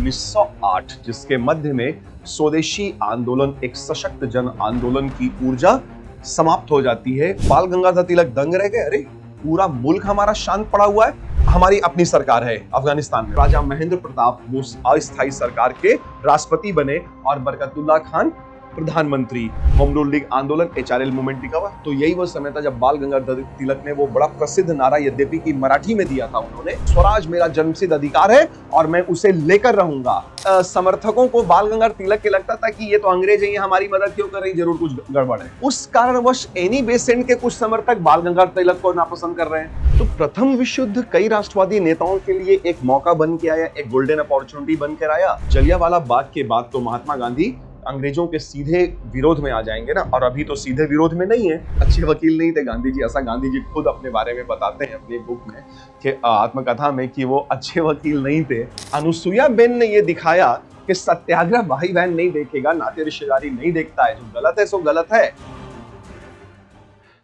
1908, जिसके मध्य में स्वदेशी आंदोलन, एक सशक्त जन आंदोलन की ऊर्जा समाप्त हो जाती है। बाल गंगाधर तिलक दंग रह गए, अरे पूरा मुल्क हमारा शांत पड़ा हुआ है, हमारी अपनी सरकार है अफगानिस्तान में। राजा महेंद्र प्रताप वो अस्थायी सरकार के राष्ट्रपति बने और बरकतुल्लाह खान प्रधानमंत्री। होम रूल लीग आंदोलन, HRL मूवमेंट लिखा हुआ। तो यही वो समय था जब बाल गंगाधर तिलक ने वो बड़ा प्रसिद्ध नारा, यद्यपि की मराठी में दिया था उन्होंने, स्वराज मेरा जन्मसिद्ध अधिकार है और मैं उसे लेकर रहूंगा। समर्थकों को बाल गंगाधर तिलक के लगता था कि ये तो अंग्रेज है, ये हमारी मदद क्यों कर रही, जरूर कुछ गड़बड़ है। उस कारणवश एनी बेसेंट के कुछ समर्थक बाल गंगाधर तिलक को नापसंद कर रहे हैं। तो प्रथम विश्व युद्ध कई राष्ट्रवादी नेताओं के लिए एक मौका बन के आया, एक गोल्डन अपॉर्चुनिटी बन कर आया। जलियांवाला बाग के बाद तो महात्मा गांधी अंग्रेजों के सीधे विरोध में आ जाएंगे ना, और अभी तो सीधे विरोध में नहीं है, अच्छे वकील नहीं थे गांधी जी। ऐसा गांधी जी खुद अपने बारे में बताते हैं अपनी बुक में कि आत्मकथा में कि वो अच्छे वकील नहीं थे। अनुसुईया बेन ने ये दिखाया कि सत्याग्रह भाई बहन नहीं देखेगा, नाते रिश्तेदारी नहीं देखता है, जो गलत है सो गलत है।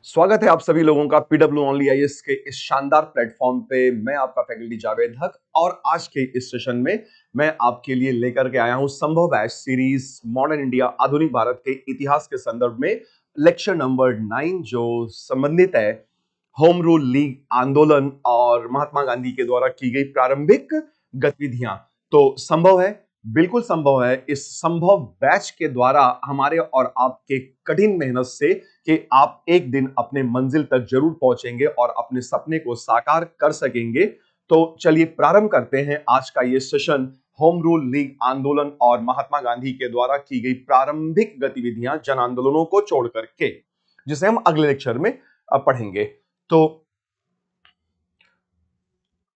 स्वागत है आप सभी लोगों का PW ओनली IAS के इस शानदार प्लेटफॉर्म पे। मैं आपका फैकल्टी जावेद हक, और आज के इस सेशन में मैं आपके लिए लेकर के आया हूं संभव बैच सीरीज मॉडर्न इंडिया, आधुनिक भारत के इतिहास के संदर्भ में लेक्चर नंबर 9, जो संबंधित है होम रूल लीग आंदोलन और महात्मा गांधी के द्वारा की गई प्रारंभिक गतिविधियां। तो संभव है, बिल्कुल संभव है, इस संभव बैच के द्वारा हमारे और आपके कठिन मेहनत से कि आप एक दिन अपने मंजिल तक जरूर पहुंचेंगे और अपने सपने को साकार कर सकेंगे। तो चलिए प्रारंभ करते हैं आज का ये सेशन, होम रूल लीग आंदोलन और महात्मा गांधी के द्वारा की गई प्रारंभिक गतिविधियां जन आंदोलनों को छोड़ करके, जिसे हम अगले लेक्चर में पढ़ेंगे। तो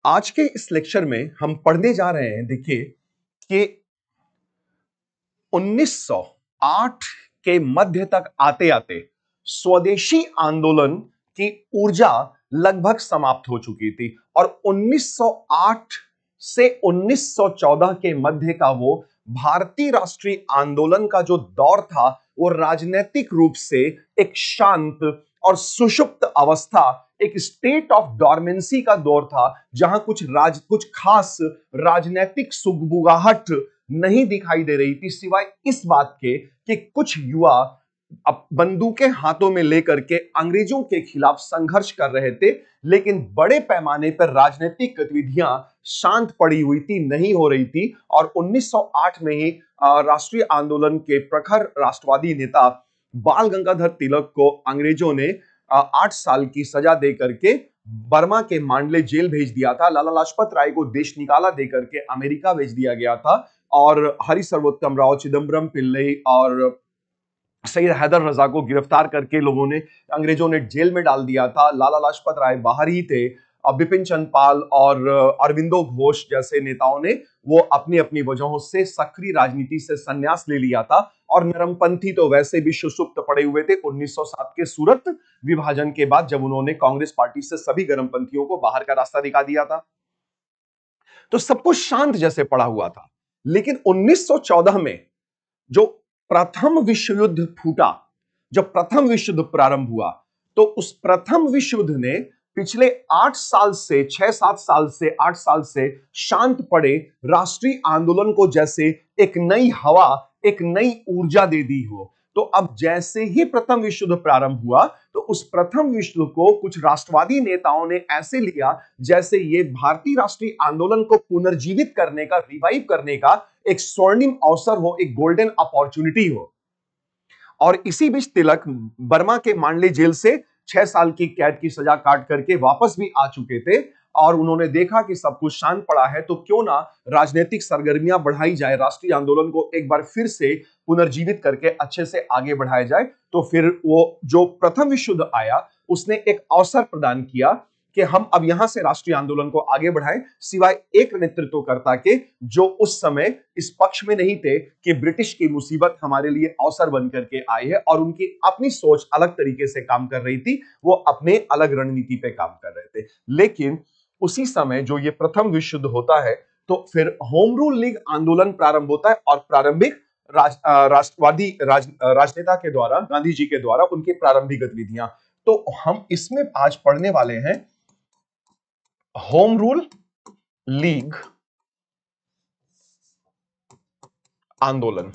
आज के इस लेक्चर में हम पढ़ने जा रहे हैं, देखिए कि 1908 के मध्य तक आते आते स्वदेशी आंदोलन की ऊर्जा लगभग समाप्त हो चुकी थी, और 1908 से 1914 के मध्य का वो भारतीय राष्ट्रीय आंदोलन का जो दौर था, वो राजनीतिक रूप से एक शांत और सुषुप्त अवस्था, एक स्टेट ऑफ डॉर्मेंसी का दौर था, जहां कुछ खास राजनीतिक सुगबुगाहट नहीं दिखाई दे रही थी, सिवाय इस बात के कि कुछ युवा अब बंदूकें हाथों में लेकर के अंग्रेजों के खिलाफ संघर्ष कर रहे थे। लेकिन बड़े पैमाने पर राजनीतिक गतिविधियां शांत पड़ी हुई थी, नहीं हो रही थी। और 1908 में ही राष्ट्रीय आंदोलन के प्रखर राष्ट्रवादी नेता बाल गंगाधर तिलक को अंग्रेजों ने 8 साल की सजा दे करके बर्मा के मांडले जेल भेज दिया था। लाला लाजपत राय को देश निकाला दे करके अमेरिका भेज दिया गया था, और हरि सर्वोत्तम राव, चिदम्बरम पिल्लई और सैयद हैदर रजा को गिरफ्तार करके लोगों ने, अंग्रेजों ने जेल में डाल दिया था। लाला लाजपत राय बाहर ही थे। बिपिन चंद्र पाल और अरविंदो घोष जैसे नेताओं ने वो अपनी अपनी वजहों से सक्रिय राजनीति से संन्यास ले लिया था, और नरमपंथी तो वैसे भी सुषुप्त पड़े हुए थे 1907 के सूरत विभाजन के बाद, जब उन्होंने कांग्रेस पार्टी से सभी गर्मपंथियों को बाहर का रास्ता दिखा दिया था। तो सब कुछ शांत जैसे पड़ा हुआ था। लेकिन 1914 में जो प्रथम विश्व युद्ध फूटा, जब प्रथम विश्व युद्ध प्रारंभ हुआ, तो उस प्रथम विश्व युद्ध ने पिछले 8 साल से 6-7 साल से 8 साल से शांत पड़े राष्ट्रीय आंदोलन को जैसे एक नई हवा, एक नई ऊर्जा दे दी हो। तो अब जैसे ही प्रथम विश्व युद्ध प्रारंभ हुआ, तो उस प्रथम विश्व युद्ध को कुछ राष्ट्रवादी नेताओं ने ऐसे लिया जैसे ये भारतीय राष्ट्रीय आंदोलन को पुनर्जीवित करने का, रिवाइव करने का एक स्वर्णिम अवसर हो, एक गोल्डन अपॉर्चुनिटी हो। और इसी बीच तिलक बर्मा के मांडले जेल से 6 साल की कैद की सजा काट करके वापस भी आ चुके थे, और उन्होंने देखा कि सब कुछ शांत पड़ा है, तो क्यों ना राजनीतिक सरगर्मियां बढ़ाई जाए, राष्ट्रीय आंदोलन को एक बार फिर से पुनर्जीवित करके अच्छे से आगे बढ़ाया जाए। तो फिर वो जो प्रथम विश्व युद्ध आया, उसने एक अवसर प्रदान किया कि हम अब यहां से राष्ट्रीय आंदोलन को आगे बढ़ाएं, सिवाय एक नेतृत्वकर्ता के जो उस समय इस पक्ष में नहीं थे कि ब्रिटिश की मुसीबत हमारे लिए अवसर बन करके आई है, और उनकी अपनी सोच अलग तरीके से काम कर रही थी, वो अपने अलग रणनीति पे काम कर रहे थे। लेकिन उसी समय जो ये प्रथम विश्व युद्ध होता है, तो फिर होम रूल लीग आंदोलन प्रारंभ होता है, और प्रारंभिक राष्ट्रवादी राजनेता के द्वारा, गांधी जी के द्वारा उनकी प्रारंभिक गतिविधियां। तो हम इसमें आज पढ़ने वाले हैं होम रूल लीग आंदोलन,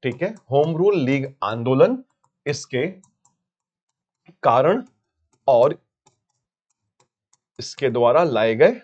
ठीक है, होम रूल लीग आंदोलन, इसके कारण और इसके द्वारा लाए गए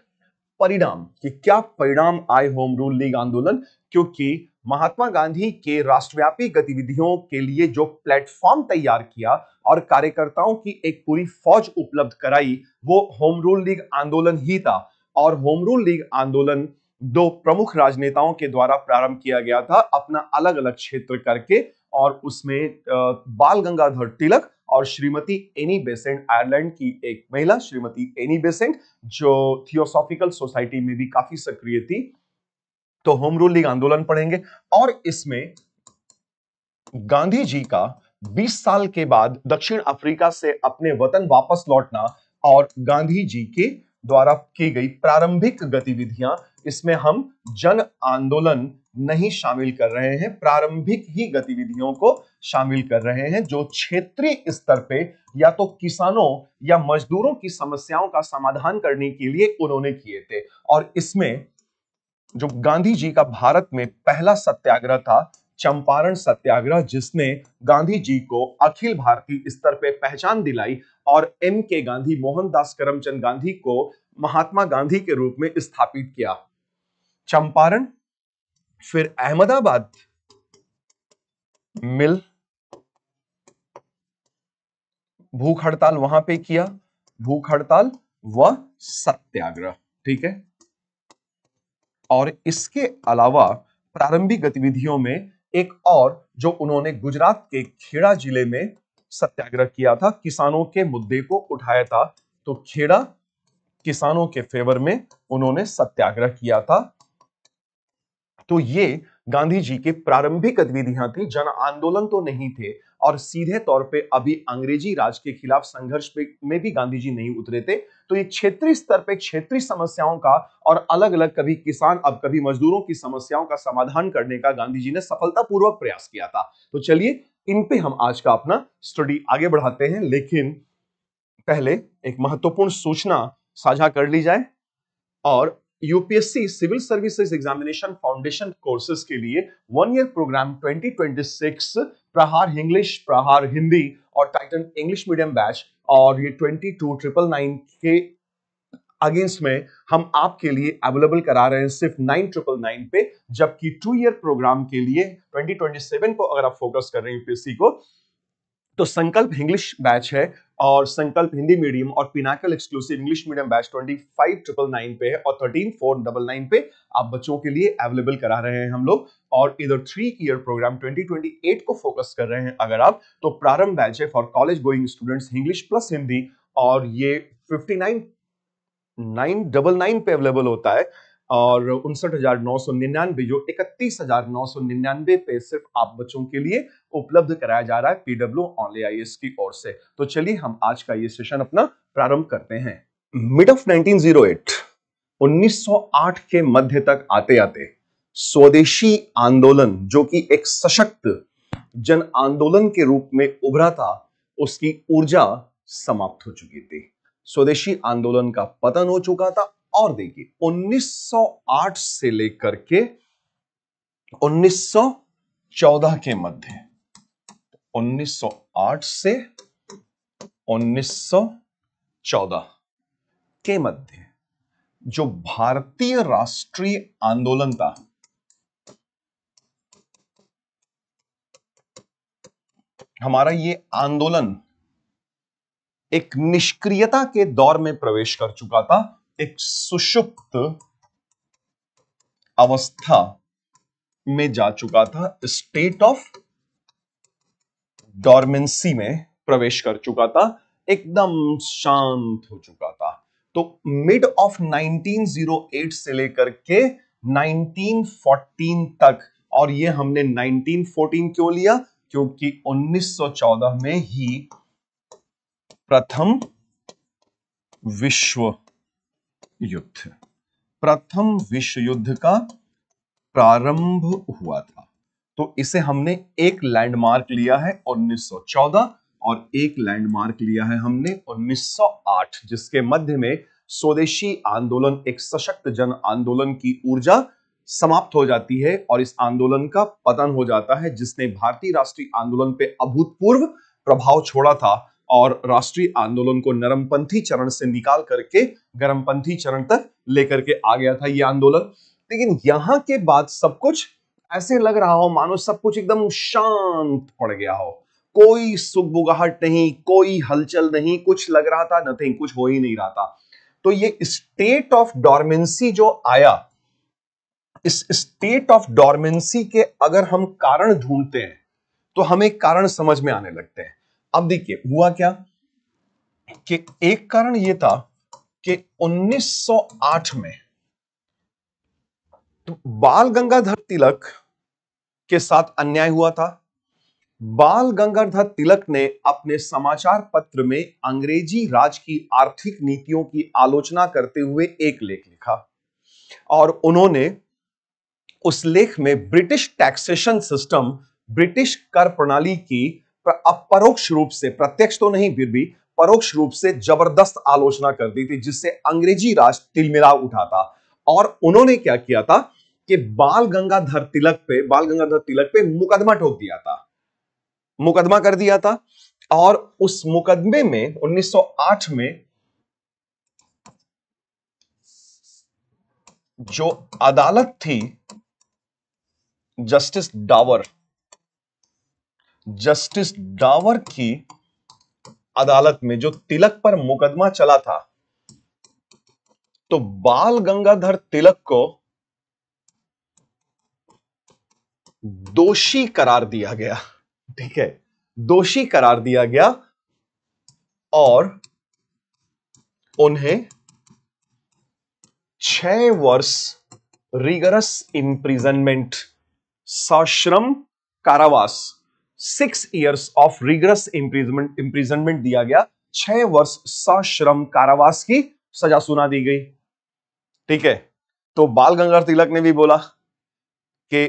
परिणाम, कि क्या परिणाम आए होम रूल लीग आंदोलन। क्योंकि महात्मा गांधी के राष्ट्रव्यापी गतिविधियों के लिए जो प्लेटफॉर्म तैयार किया और कार्यकर्ताओं की एक पूरी फौज उपलब्ध कराई, वो होम रूल लीग आंदोलन ही था। और होम रूल लीग आंदोलन दो प्रमुख राजनेताओं के द्वारा प्रारंभ किया गया था, अपना अलग अलग क्षेत्र करके। और उसमें बाल गंगाधर तिलक और श्रीमती एनी बेसेंट, आयरलैंड की एक महिला श्रीमती एनी बेसेंट, जो थियोसॉफिकल सोसाइटी में भी काफी सक्रिय थी। तो होम रूल लीग आंदोलन पढ़ेंगे। और इसमें गांधी जी का 20 साल के बाद दक्षिण अफ्रीका से अपने वतन वापस लौटना और गांधी जी के द्वारा की गई प्रारंभिक गतिविधियां, इसमें हम जन आंदोलन नहीं शामिल कर रहे हैं, प्रारंभिक ही गतिविधियों को शामिल कर रहे हैं, जो क्षेत्रीय स्तर पे या तो किसानों या मजदूरों की समस्याओं का समाधान करने के लिए उन्होंने किए थे। और इसमें जो गांधी जी का भारत में पहला सत्याग्रह था, चंपारण सत्याग्रह, जिसने गांधी जी को अखिल भारतीय स्तर पे पहचान दिलाई और एम के गांधी, मोहनदास करमचंद गांधी को महात्मा गांधी के रूप में स्थापित किया। चंपारण, फिर अहमदाबाद मिल, भूख हड़ताल वहां पे किया, भूख हड़ताल व सत्याग्रह, ठीक है। और इसके अलावा प्रारंभिक गतिविधियों में एक और जो उन्होंने गुजरात के खेड़ा जिले में सत्याग्रह किया था, किसानों के मुद्दे को उठाया था। तो खेड़ा किसानों के फेवर में उन्होंने सत्याग्रह किया था। तो ये गांधी जी के प्रारंभिक गतिविधियां थी, जन आंदोलन तो नहीं थे। और सीधे तौर पे अभी अंग्रेजी राज के खिलाफ संघर्ष में भी गांधी जी नहीं उतरे थे। तो ये क्षेत्रीय स्तर पे क्षेत्रीय समस्याओं का और अलग अलग, कभी किसान अब कभी मजदूरों की समस्याओं का समाधान करने का गांधी जी ने सफलतापूर्वक प्रयास किया था। तो चलिए इन पे हम आज का अपना स्टडी आगे बढ़ाते हैं, लेकिन पहले एक महत्वपूर्ण सूचना साझा कर ली जाए। और UPSC civil services examination foundation courses के लिए 1 ईयर प्रोग्राम 2026 प्रहार इंग्लिश, प्रहार हिंदी और टाइटन इंग्लिश मीडियम बैच, और ये 22,999 के अगेंस्ट में हम आपके लिए अवेलेबल करा रहे हैं सिर्फ 9,999 पे। जबकि 2 ईयर प्रोग्राम के लिए 2027 को अगर आप फोकस कर रहे हैं यूपीएससी को, तो संकल्प इंग्लिश बैच है और संकल्प हिंदी मीडियम और Pinnacle exclusive English medium batch 25,999 पे है और 13,499 पे आप बच्चों के लिए अवेलेबल करा रहे हैं हम लोग। और इधर 3 ईयर प्रोग्राम 2028 को फोकस कर रहे हैं अगर आप, तो प्रारंभ बैच है for college going students English plus Hindi, और ये 59,999 पे अवेलेबल होता है। और 59,999 जो 31,999 पे सिर्फ आप बच्चों के लिए उपलब्ध कराया जा रहा है पीडब्ल्यू ऑनली आईएएस की ओर से। तो चलिए हम आज का ये सेशन अपना प्रारंभ करते हैं। मिड ऑफ 1908, 1908 के मध्य तक आते आते स्वदेशी आंदोलन, जो कि एक सशक्त जन आंदोलन के रूप में उभरा था, उसकी ऊर्जा समाप्त हो चुकी थी। स्वदेशी आंदोलन का पतन हो चुका था। और देखिए 1908 से लेकर के 1914 के मध्य, 1908 से 1914 के मध्य जो भारतीय राष्ट्रीय आंदोलन था, हमारा ये आंदोलन एक निष्क्रियता के दौर में प्रवेश कर चुका था, एक सुषुप्त अवस्था में जा चुका था, स्टेट ऑफ डॉर्मेंसी में प्रवेश कर चुका था, एकदम शांत हो चुका था। तो मिड ऑफ 1908 से लेकर के 1914 तक, और ये हमने 1914 क्यों लिया, क्योंकि 1914 में ही प्रथम विश्व युद्ध का प्रारंभ हुआ था। तो इसे हमने एक लैंडमार्क लिया है 1914 और एक लैंडमार्क लिया है हमने 1908, जिसके मध्य में स्वदेशी आंदोलन, एक सशक्त जन आंदोलन की ऊर्जा समाप्त हो जाती है और इस आंदोलन का पतन हो जाता है, जिसने भारतीय राष्ट्रीय आंदोलन पे अभूतपूर्व प्रभाव छोड़ा था और राष्ट्रीय आंदोलन को नरमपंथी चरण से निकाल करके गरमपंथी चरण तक लेकर के आ गया था यह आंदोलन। लेकिन यहां के बाद सब कुछ ऐसे लग रहा हो मानो सब कुछ एकदम शांत पड़ गया हो, कोई सुगबुगाहट नहीं, कोई हलचल नहीं, कुछ लग रहा था नथिंग, कुछ हो ही नहीं रहा था। तो ये स्टेट ऑफ डॉर्मेंसी जो आया, इस स्टेट ऑफ डॉर्मेंसी के अगर हम कारण ढूंढते हैं तो हमें कारण समझ में आने लगते हैं। अब देखिए हुआ क्या कि एक कारण यह था कि 1908 में तो बाल गंगाधर तिलक के साथ अन्याय हुआ था। बाल गंगाधर तिलक ने अपने समाचार पत्र में अंग्रेजी राज की आर्थिक नीतियों की आलोचना करते हुए एक लेख लिखा और उन्होंने उस लेख में ब्रिटिश टैक्सेशन सिस्टम, ब्रिटिश कर प्रणाली की अपरोक्ष रूप से, प्रत्यक्ष तो नहीं फिर भी परोक्ष रूप से जबरदस्त आलोचना कर दी थी, जिससे अंग्रेजी राज तिलमिला उठा था। और उन्होंने क्या किया था कि बाल गंगाधर तिलक पे मुकदमा ठोक दिया था, मुकदमा कर दिया था। और उस मुकदमे में 1908 में जो अदालत थी जस्टिस डावर की अदालत में जो तिलक पर मुकदमा चला था, तो बाल गंगाधर तिलक को दोषी करार दिया गया। ठीक है, दोषी करार दिया गया और उन्हें 6 वर्ष रिगरस इंप्रिजनमेंट, सश्रम कारावास, 6 years ऑफ रिगरस इंप्रिजनमेंट दिया गया। 6 वर्ष सश्रम कारावास की सजा सुना दी गई। ठीक है, तो बाल गंगाधर तिलक ने भी बोला कि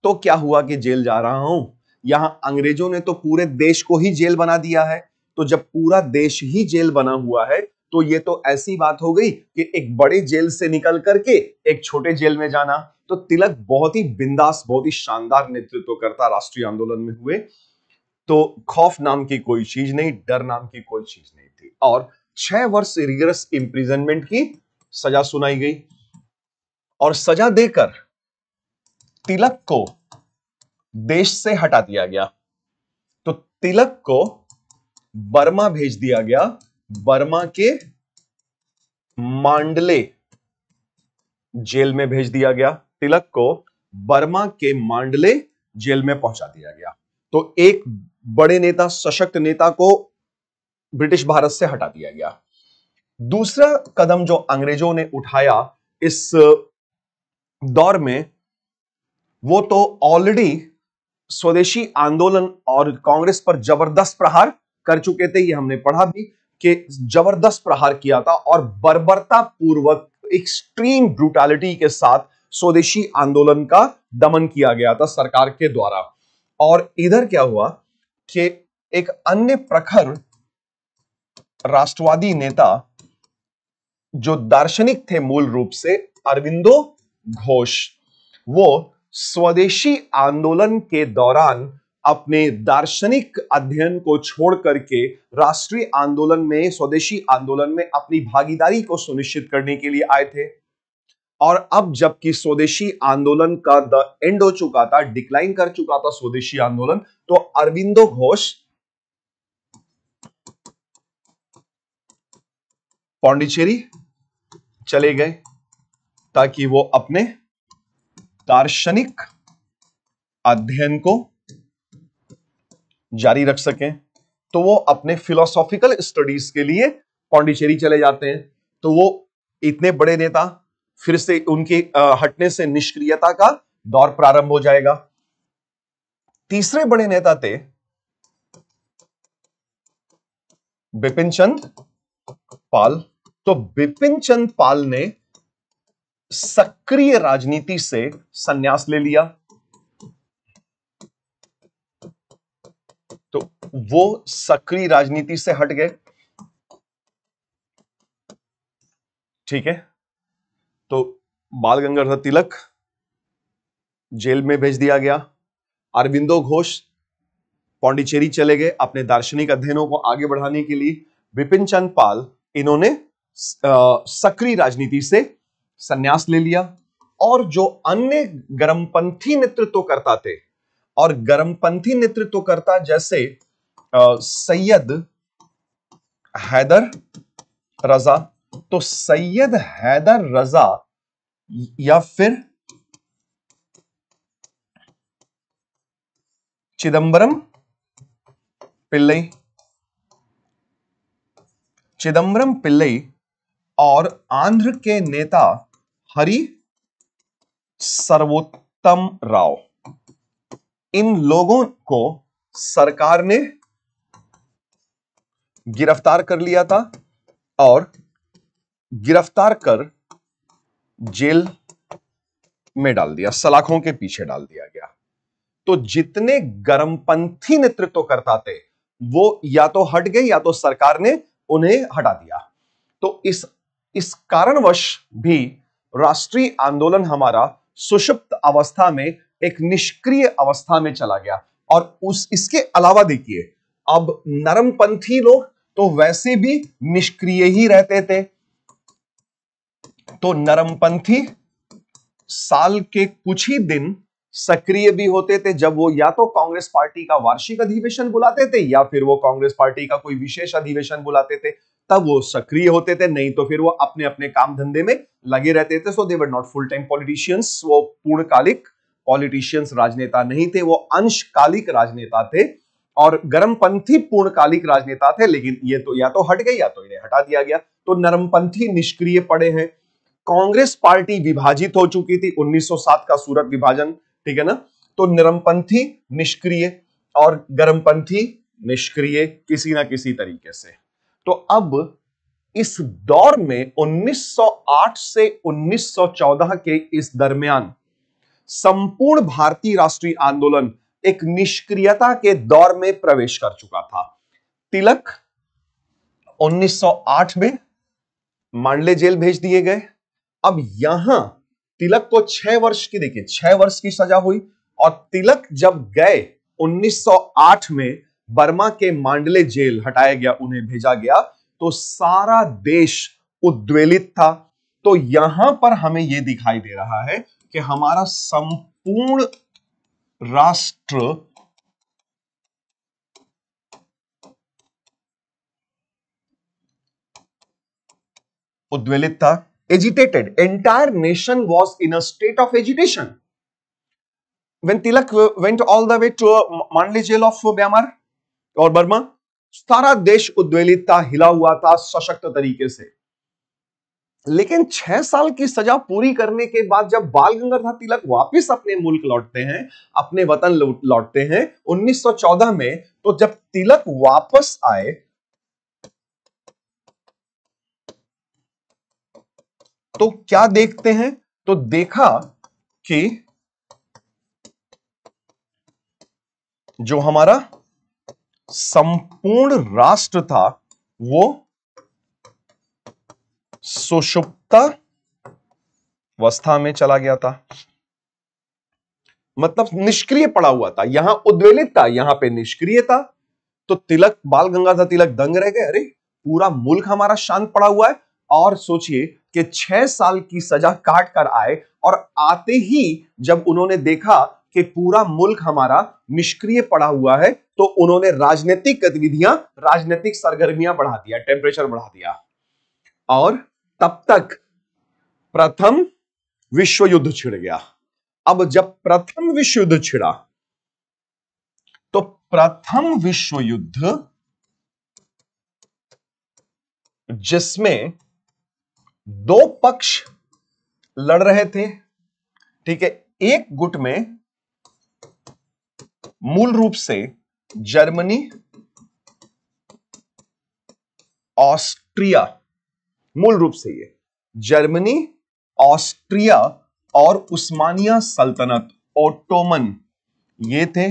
तो क्या हुआ कि जेल जा रहा हूं, यहां अंग्रेजों ने तो पूरे देश को ही जेल बना दिया है, तो जब पूरा देश ही जेल बना हुआ है तो ये तो ऐसी बात हो गई कि एक बड़े जेल से निकल करके एक छोटे जेल में जाना। तो तिलक बहुत ही बिंदास, बहुत ही शानदार नेतृत्व करता राष्ट्रीय आंदोलन में हुए। तो खौफ नाम की कोई चीज नहीं, डर नाम की कोई चीज नहीं थी, और 6 वर्ष रिगरस इंप्रिजनमेंट की सजा सुनाई गई और सजा देकर तिलक को देश से हटा दिया गया। तो तिलक को बर्मा भेज दिया गया, बर्मा के मांडले जेल में भेज दिया गया। तिलक को बर्मा के मांडले जेल में पहुंचा दिया गया। तो एक बड़े नेता, सशक्त नेता को ब्रिटिश भारत से हटा दिया गया। दूसरा कदम जो अंग्रेजों ने उठाया इस दौर में, वो तो ऑलरेडी स्वदेशी आंदोलन और कांग्रेस पर जबरदस्त प्रहार कर चुके थे। ये हमने पढ़ा भी कि जबरदस्त प्रहार किया था और बर्बरता पूर्वक, एक्सट्रीम ब्रूटैलिटी के साथ स्वदेशी आंदोलन का दमन किया गया था सरकार के द्वारा। और इधर क्या हुआ कि एक अन्य प्रखर राष्ट्रवादी नेता जो दार्शनिक थे मूल रूप से, अरविंदो घोष, वो स्वदेशी आंदोलन के दौरान अपने दार्शनिक अध्ययन को छोड़ करके राष्ट्रीय आंदोलन में, स्वदेशी आंदोलन में अपनी भागीदारी को सुनिश्चित करने के लिए आए थे। और अब जबकि स्वदेशी आंदोलन का द एंड हो चुका था, डिक्लाइन कर चुका था स्वदेशी आंदोलन, तो अरविंदो घोष पौंडीचेरी चले गए ताकि वो अपने दार्शनिक अध्ययन को जारी रख सकें। तो वो अपने फिलोसॉफिकल स्टडीज के लिए पौंडीचेरी चले जाते हैं। तो वो इतने बड़े नेता, फिर से उनके हटने से निष्क्रियता का दौर प्रारंभ हो जाएगा। तीसरे बड़े नेता थे बिपिन चंद्र पाल। तो बिपिन चंद्र पाल ने सक्रिय राजनीति से संन्यास ले लिया। तो वो सक्रिय राजनीति से हट गए। ठीक है, तो बाल गंगाधर तिलक जेल में भेज दिया गया। अरविंदो घोष पौंडीचेरी चले गए अपने दार्शनिक अध्ययनों को आगे बढ़ाने के लिए। विपिन चंद्र पाल, इन्होंने सक्रिय राजनीति से संन्यास ले लिया। और जो अन्य गर्मपंथी नेतृत्वकर्ता थे, और गर्मपंथी नेतृत्वकर्ता जैसे सैयद हैदर रजा, तो सैयद हैदर रजा या फिर चिदंबरम पिल्लई और आंध्र के नेता हरि सर्वोत्तम राव, इन लोगों को सरकार ने गिरफ्तार कर लिया था और गिरफ्तार कर जेल में डाल दिया, सलाखों के पीछे डाल दिया गया। तो जितने गर्मपंथी नेतृत्व करता थे वो या तो हट गए या तो सरकार ने उन्हें हटा दिया। तो इस कारणवश भी राष्ट्रीय आंदोलन हमारा सुषुप्त अवस्था में, एक निष्क्रिय अवस्था में चला गया। और इसके अलावा देखिए, अब नरमपंथी लोग तो वैसे भी निष्क्रिय ही रहते थे। तो नरमपंथी साल के कुछ ही दिन सक्रिय भी होते थे, जब वो या तो कांग्रेस पार्टी का वार्षिक अधिवेशन बुलाते थे या फिर वो कांग्रेस पार्टी का कोई विशेष अधिवेशन बुलाते थे, तब वो सक्रिय होते थे। नहीं तो फिर वो अपने अपने काम धंधे में लगे रहते थे। So they were not full time politicians, वो पूर्णकालिक पॉलिटिशियंस राजनेता नहीं थे, वो अंशकालिक राजनेता थे। और गर्मपंथी पूर्णकालिक राजनेता थे, लेकिन ये तो या तो हट गए या तो इन्हें हटा दिया गया। तो नरमपंथी निष्क्रिय पड़े हैं। कांग्रेस पार्टी विभाजित हो चुकी थी, 1907 का सूरत विभाजन, ठीक है ना। तो नरमपंथी निष्क्रिय और गर्मपंथी निष्क्रिय किसी ना किसी तरीके से। तो अब इस दौर में 1908 से 1914 के इस दरमियान संपूर्ण भारतीय राष्ट्रीय आंदोलन एक निष्क्रियता के दौर में प्रवेश कर चुका था। तिलक 1908 में मांडले जेल भेज दिए गए। अब यहां तिलक को 6 वर्ष की, देखिए 6 वर्ष की सजा हुई। और तिलक जब गए 1908 में बर्मा के मांडले जेल हटाया गया, उन्हें भेजा गया, तो सारा देश उद्वेलित था। तो यहां पर हमें यह दिखाई दे रहा है कि हमारा संपूर्ण राष्ट्र उद्वेलित था। Agitated, entire nation was in a state of agitation when Tilak went all the way to Mandle jail of Myanmar और बर्मा। सारा देश उद्वेलित था, हिला हुआ था सशक्त तरीके से। लेकिन 6 साल की सजा पूरी करने के बाद जब बाल गंगाधर तिलक वापस अपने मुल्क लौटते हैं, अपने वतन लौटते हैं 1914 में, तो जब तिलक वापस आए तो क्या देखते हैं? तो देखा कि जो हमारा संपूर्ण राष्ट्र था वो सुषुप्तावस्था में चला गया था, मतलब निष्क्रिय पड़ा हुआ था। यहां उद्वेलित था, यहां पे निष्क्रिय था। तो तिलक, बाल गंगाधर तिलक दंग रह गए, अरे पूरा मुल्क हमारा शांत पड़ा हुआ है। और सोचिए कि 6 साल की सजा काट कर आए और आते ही जब उन्होंने देखा कि पूरा मुल्क हमारा निष्क्रिय पड़ा हुआ है, तो उन्होंने राजनीतिक गतिविधियां, राजनीतिक सरगर्मियां बढ़ा दिया, टेम्परेचर बढ़ा दिया। और तब तक प्रथम विश्व युद्ध छिड़ गया। अब जब प्रथम विश्व युद्ध छिड़ा, तो प्रथम विश्व युद्ध जिसमें 2 पक्ष लड़ रहे थे, ठीक है। एक गुट में मूल रूप से जर्मनी, ऑस्ट्रिया, मूल रूप से ये जर्मनी, ऑस्ट्रिया और उस्मानिया सल्तनत, ओटोमन, ये थे।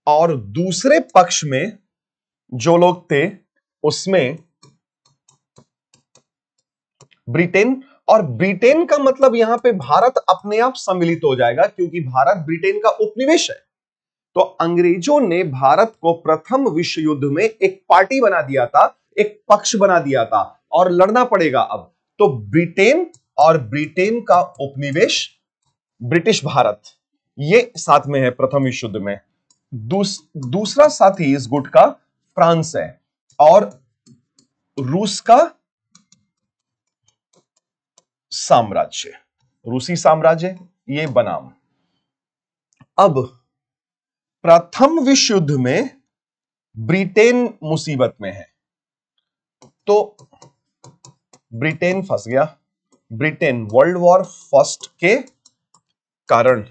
और दूसरे पक्ष में जो लोग थे उसमें ब्रिटेन और ब्रिटेन का मतलब यहां पे भारत अपने आप सम्मिलित हो जाएगा, क्योंकि भारत ब्रिटेन का उपनिवेश है। तो अंग्रेजों ने भारत को प्रथम विश्व युद्ध में एक पार्टी बना दिया था, एक पक्ष बना दिया था, और लड़ना पड़ेगा अब। तो ब्रिटेन और ब्रिटेन का उपनिवेश ब्रिटिश भारत, ये साथ में है प्रथम विश्व युद्ध में। दूसरा साथी इस गुट का फ्रांस है, और रूस का साम्राज्य, रूसी साम्राज्य, ये बनाम। अब प्रथम विश्व युद्ध में ब्रिटेन मुसीबत में है, तो ब्रिटेन फंस गया। ब्रिटेन वर्ल्ड वॉर फर्स्ट के कारण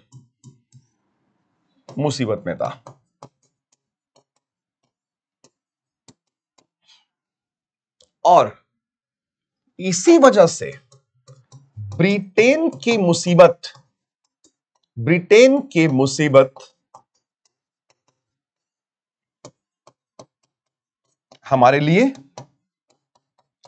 मुसीबत में था। और इसी वजह से ब्रिटेन की मुसीबत हमारे लिए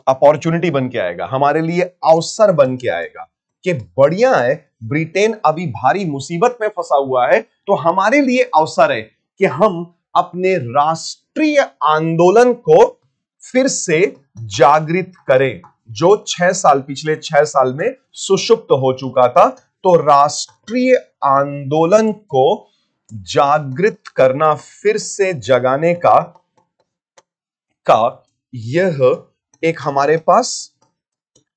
अपॉर्चुनिटी बन के आएगा, हमारे लिए अवसर बन के आएगा कि बढ़िया है, ब्रिटेन अभी भारी मुसीबत में फंसा हुआ है, तो हमारे लिए अवसर है कि हम अपने राष्ट्रीय आंदोलन को फिर से जागृत करें, जो पिछले 6 साल में सुषुप्त हो चुका था। तो राष्ट्रीय आंदोलन को जागृत करना, फिर से जगाने का यह एक हमारे पास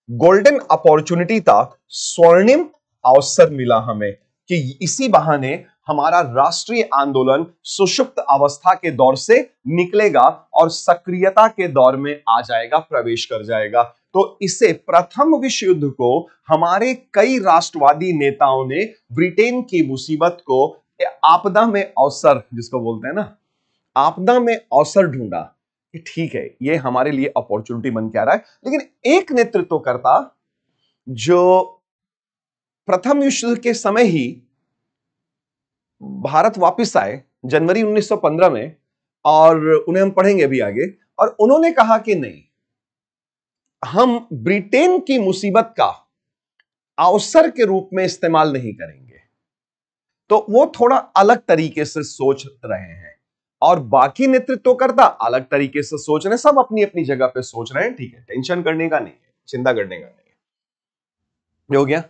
गोल्डन अपॉर्चुनिटी था, स्वर्णिम अवसर मिला हमें कि इसी बहाने हमारा राष्ट्रीय आंदोलन सुषुप्त अवस्था के दौर से निकलेगा और सक्रियता के दौर में आ जाएगा, प्रवेश कर जाएगा। तो इसे प्रथम विश्व युद्ध को हमारे कई राष्ट्रवादी नेताओं ने ब्रिटेन की मुसीबत को आपदा में अवसर, जिसको बोलते हैं ना, आपदा में अवसर ढूंढा कि ठीक है, ये हमारे लिए अपॉर्चुनिटी बन के आ रहा है। लेकिन एक नेतृत्वकर्ता जो प्रथम विश्व युद्ध के समय ही भारत वापस आए जनवरी 1915 में, और उन्हें हम पढ़ेंगे अभी आगे, और उन्होंने कहा कि नहीं, हम ब्रिटेन की मुसीबत का अवसर के रूप में इस्तेमाल नहीं करेंगे। तो वो थोड़ा अलग तरीके से सोच रहे हैं, और बाकी नेतृत्वकर्ता अलग तरीके से सोच रहे हैं। सब अपनी अपनी जगह पे सोच रहे हैं, ठीक है, टेंशन करने का नहीं है, चिंता करने का नहीं है। हो गया।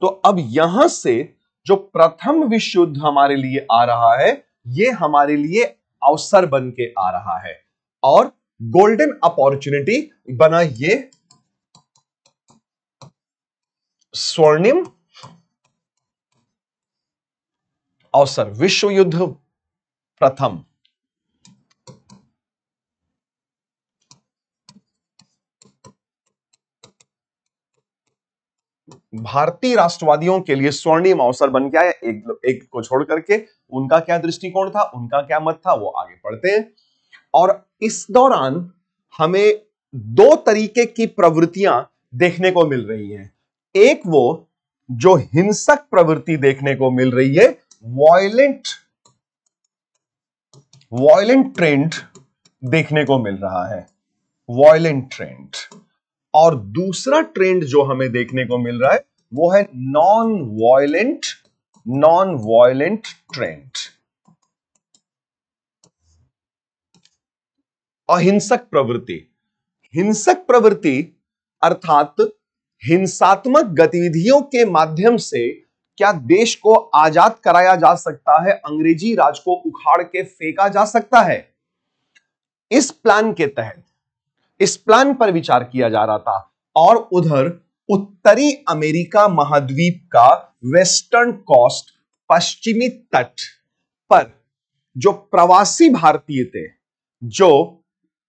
तो अब यहां से जो प्रथम विश्व युद्ध हमारे लिए आ रहा है, ये हमारे लिए अवसर बन के आ रहा है, और गोल्डन अपॉर्चुनिटी बना ये स्वर्णिम अवसर। विश्व युद्ध प्रथम, भारतीय राष्ट्रवादियों के लिए स्वर्णिम अवसर बन गया है। एक को छोड़ करके उनका क्या दृष्टिकोण था, उनका क्या मत था, वो आगे पढ़ते हैं। और इस दौरान हमें 2 तरीके की प्रवृत्तियां देखने को मिल रही हैं। एक वो जो हिंसक प्रवृत्ति देखने को मिल रही है, वॉयलेंट ट्रेंड देखने को मिल रहा है, वॉयलेंट ट्रेंड। और दूसरा ट्रेंड जो हमें देखने को मिल रहा है वो है नॉन वॉयलेंट ट्रेंड, अहिंसक प्रवृत्ति। हिंसक प्रवृत्ति अर्थात हिंसात्मक गतिविधियों के माध्यम से क्या देश को आजाद कराया जा सकता है, अंग्रेजी राज को उखाड़ के फेंका जा सकता है, इस प्लान के तहत, इस प्लान पर विचार किया जा रहा था। और उधर उत्तरी अमेरिका महाद्वीप का वेस्टर्न कोस्ट, पश्चिमी तट पर जो प्रवासी भारतीय थे, जो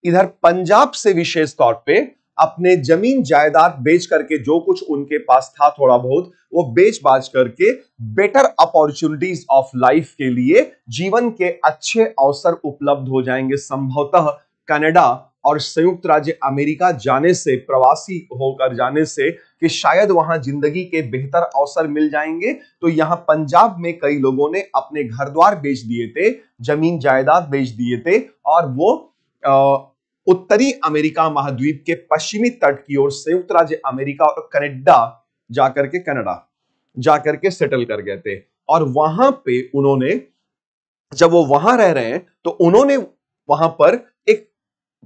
इधर पंजाब से विशेष तौर पे अपने जमीन जायदाद बेच करके, जो कुछ उनके पास था थोड़ा बहुत, वो बेच बाच करके बेटर अपॉर्चुनिटीज ऑफ लाइफ के लिए, जीवन के अच्छे अवसर उपलब्ध हो जाएंगे संभवतः कनाडा और संयुक्त राज्य अमेरिका जाने से, प्रवासी होकर जाने से, कि शायद वहां जिंदगी के बेहतर अवसर मिल जाएंगे। तो यहां पंजाब में कई लोगों ने अपने घर द्वार बेच दिए थे, जमीन जायदाद बेच दिए थे, और वो उत्तरी अमेरिका महाद्वीप के पश्चिमी तट की ओर संयुक्त राज्य अमेरिका और कनाडा जाकर के कनाडा जाकर के सेटल कर गए थे। और वहां पे उन्होंने, जब वो वहां रह रहे हैं तो उन्होंने वहां पर एक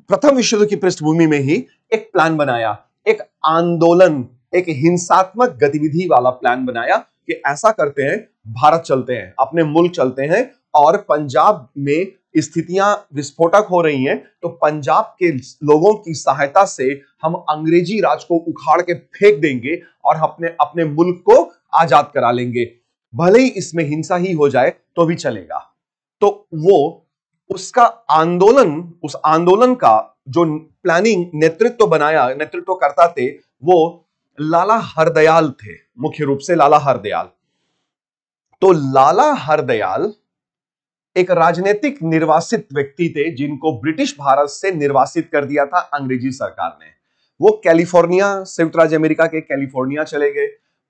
प्रथम विश्व युद्ध की पृष्ठभूमि में ही एक प्लान बनाया, एक आंदोलन, एक हिंसात्मक गतिविधि वाला प्लान बनाया कि ऐसा करते हैं, भारत चलते हैं, अपने मुल्क चलते हैं, और पंजाब में स्थितियां विस्फोटक हो रही हैं, तो पंजाब के लोगों की सहायता से हम अंग्रेजी राज को उखाड़ के फेंक देंगे और अपने अपने मुल्क को आजाद करा लेंगे, भले ही इसमें हिंसा ही हो जाए तो भी चलेगा। तो वो उसका आंदोलन, उस आंदोलन का जो प्लानिंग नेतृत्व बनाया, नेतृत्व करता थे, वो लाला हरदयाल थे, मुख्य रूप से लाला हरदयाल। तो लाला हरदयाल एक राजनीतिक निर्वासित व्यक्ति थे जिनको ब्रिटिश भारत से निर्वासित कर दिया था अंग्रेजी सरकार ने। वो कैलिफोर्निया, संयुक्त राज्य अमेरिका के कैलिफोर्निया चले गए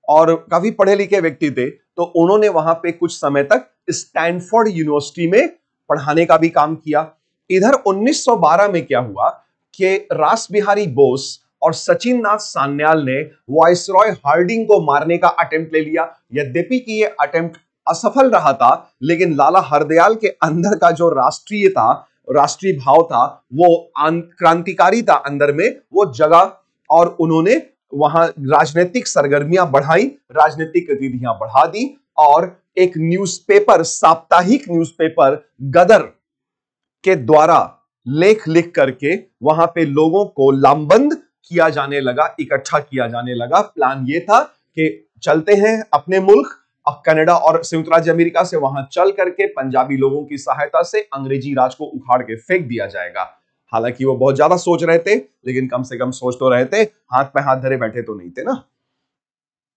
और काफी पढ़े लिखे व्यक्ति थे, तो उन्होंने वहां पे कुछ समय तक स्टैनफोर्ड यूनिवर्सिटी में पढ़ाने का भी काम किया। इधर 1912 में क्या हुआ कि रास बिहारी बोस और सचिन नाथ सान्याल ने वाइसरॉय हार्डिंग को मारने का अटेम्प्ट ले लिया। यद्यपि कि ये अटेम्प्ट असफल रहा था, लेकिन लाला हरदयाल के अंदर का जो राष्ट्रीय भाव था, वो क्रांतिकारी था अंदर में, वो जगह, और उन्होंने वहां राजनीतिक सरगर्मियां बढ़ाई, राजनीतिक गतिविधियां बढ़ा दी, और एक न्यूज़पेपर, साप्ताहिक न्यूज़पेपर गदर के द्वारा लेख लिख करके वहां पे लोगों को लामबंद किया जाने लगा, इकट्ठा किया जाने लगा। प्लान ये था कि चलते हैं अपने मुल्क, कनाडा और संयुक्त राज्य अमेरिका से वहां चल करके पंजाबी लोगों की सहायता से अंग्रेजी राज को उखाड़ के फेंक दिया जाएगा। हालांकि वो बहुत ज्यादा सोच रहे थे, लेकिन कम से कम सोच तो रहे थे, हाथ पे हाथ धरे बैठे तो नहीं थे ना।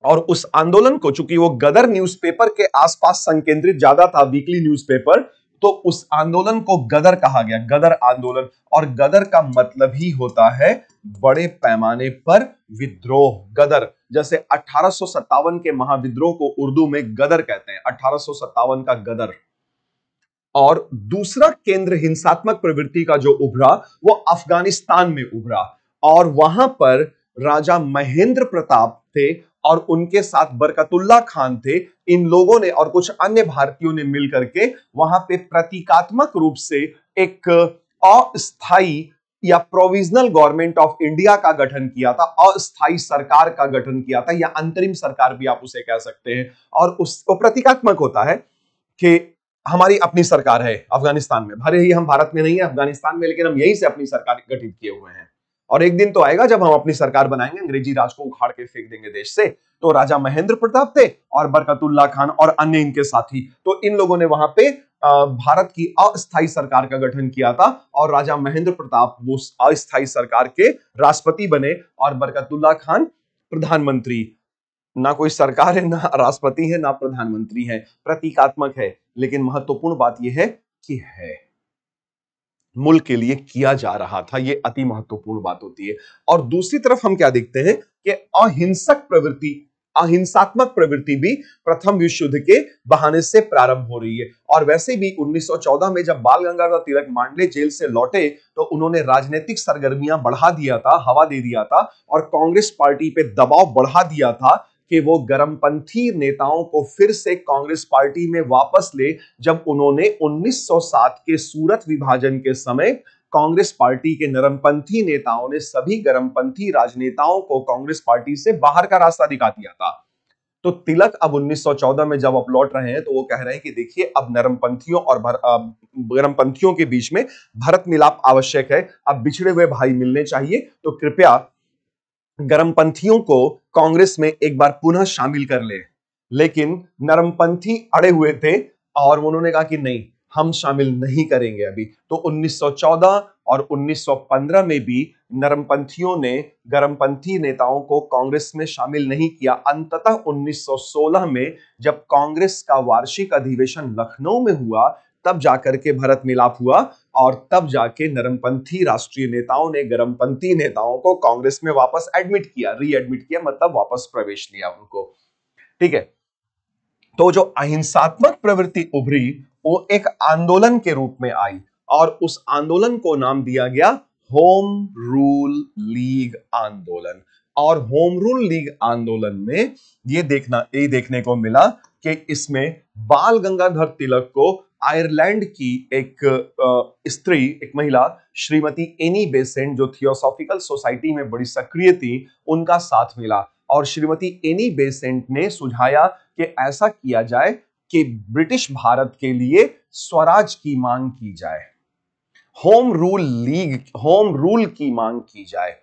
और उस आंदोलन को, चूंकि वो गदर न्यूज़पेपर के आसपास संकेंद्रित ज्यादा था, वीकली न्यूज़पेपर, तो उस आंदोलन को गदर कहा गया, गदर आंदोलन। और गदर का मतलब ही होता है बड़े पैमाने पर विद्रोह। गदर, जैसे 1857 के महाविद्रोह को उर्दू में गदर कहते हैं, 1857 का गदर। और दूसरा केंद्र हिंसात्मक प्रवृत्ति का जो उभरा, वो अफगानिस्तान में उभरा, और वहां पर राजा महेंद्र प्रताप थे और उनके साथ बरकतुल्ला खान थे। इन लोगों ने और कुछ अन्य भारतीयों ने मिलकर के वहां पे प्रतीकात्मक रूप से एक अस्थाई या प्रोविजनल गवर्नमेंट ऑफ इंडिया का गठन किया था, अस्थाई सरकार का गठन किया था, या अंतरिम सरकार भी आप उसे कह सकते हैं। और उसको प्रतीकात्मक होता है कि हमारी अपनी सरकार है अफगानिस्तान में, भले ही हम भारत में नहीं है, अफगानिस्तान में, लेकिन हम यहीं से अपनी सरकार गठित किए हुए हैं। और एक दिन तो आएगा जब हम अपनी सरकार बनाएंगे, अंग्रेजी राज को उखाड़ के फेंक देंगे देश से। तो राजा महेंद्र प्रताप थे और बरकतुल्ला खान और अन्य इनके साथी, तो इन लोगों ने वहां पे भारत की अस्थाई सरकार का गठन किया था, और राजा महेंद्र प्रताप वो अस्थाई सरकार के राष्ट्रपति बने और बरकतुल्ला खान प्रधानमंत्री। ना कोई सरकार है, ना राष्ट्रपति है, ना प्रधानमंत्री है, प्रतीकात्मक है, लेकिन महत्वपूर्ण बात यह है कि है मुल्क के लिए किया जा रहा था, यह अति महत्वपूर्ण बात होती है। और दूसरी तरफ हम क्या देखते हैं कि अहिंसात्मक प्रवृत्ति भी प्रथम विश्व युद्ध के बहाने से प्रारंभ हो रही है। और वैसे भी 1914 में जब बाल गंगाधर तिलक मांडले जेल से लौटे, तो उन्होंने राजनीतिक सरगर्मियां बढ़ा दिया था, हवा दे दिया था, और कांग्रेस पार्टी पे दबाव बढ़ा दिया था कि वो गरमपंथी नेताओं को फिर से कांग्रेस पार्टी में वापस ले। जब उन्होंने 1907 के सूरत विभाजन के समय कांग्रेस पार्टी के नरमपंथी नेताओं ने सभी गरमपंथी राजनेताओं को कांग्रेस पार्टी से बाहर का रास्ता दिखा दिया था, तो तिलक अब 1914 में जब आप लौट रहे हैं, तो वो कह रहे हैं कि देखिए, अब नरमपंथियों और गरमपंथियों के बीच में भरत मिलाप आवश्यक है, अब बिछड़े हुए भाई मिलने चाहिए, तो कृपया गरमपंथियों को कांग्रेस में एक बार पुनः शामिल कर ले। लेकिन नरमपंथी अड़े हुए थे और उन्होंने कहा कि नहीं, हम शामिल नहीं करेंगे अभी। तो 1914 और 1915 में भी नरमपंथियों ने गरमपंथी नेताओं को कांग्रेस में शामिल नहीं किया। अंततः 1916 में जब कांग्रेस का वार्षिक अधिवेशन लखनऊ में हुआ, तब जाकर के भरत मिलाप हुआ, और तब जाके नरमपंथी राष्ट्रीय नेताओं ने गरमपंथी नेताओं को कांग्रेस में वापस एडमिट किया, रीएडमिट किया, मतलब वापस प्रवेश दिया उनको। ठीक है, तो जो अहिंसात्मक प्रवृत्ति उभरी, वो एक आंदोलन के रूप में आई, और उस आंदोलन को नाम दिया गया होम रूल लीग आंदोलन। और होम रूल लीग आंदोलन में ये देखने को मिला कि इसमें बाल गंगाधर तिलक को आयरलैंड की एक स्त्री, एक महिला, श्रीमती एनी बेसेंट, जो थियोसॉफिकल सोसाइटी में बड़ी सक्रिय थी, उनका साथ मिला। और श्रीमती एनी बेसेंट ने सुझाया कि ऐसा किया जाए कि ब्रिटिश भारत के लिए स्वराज की मांग की जाए, होम रूल की मांग की जाए।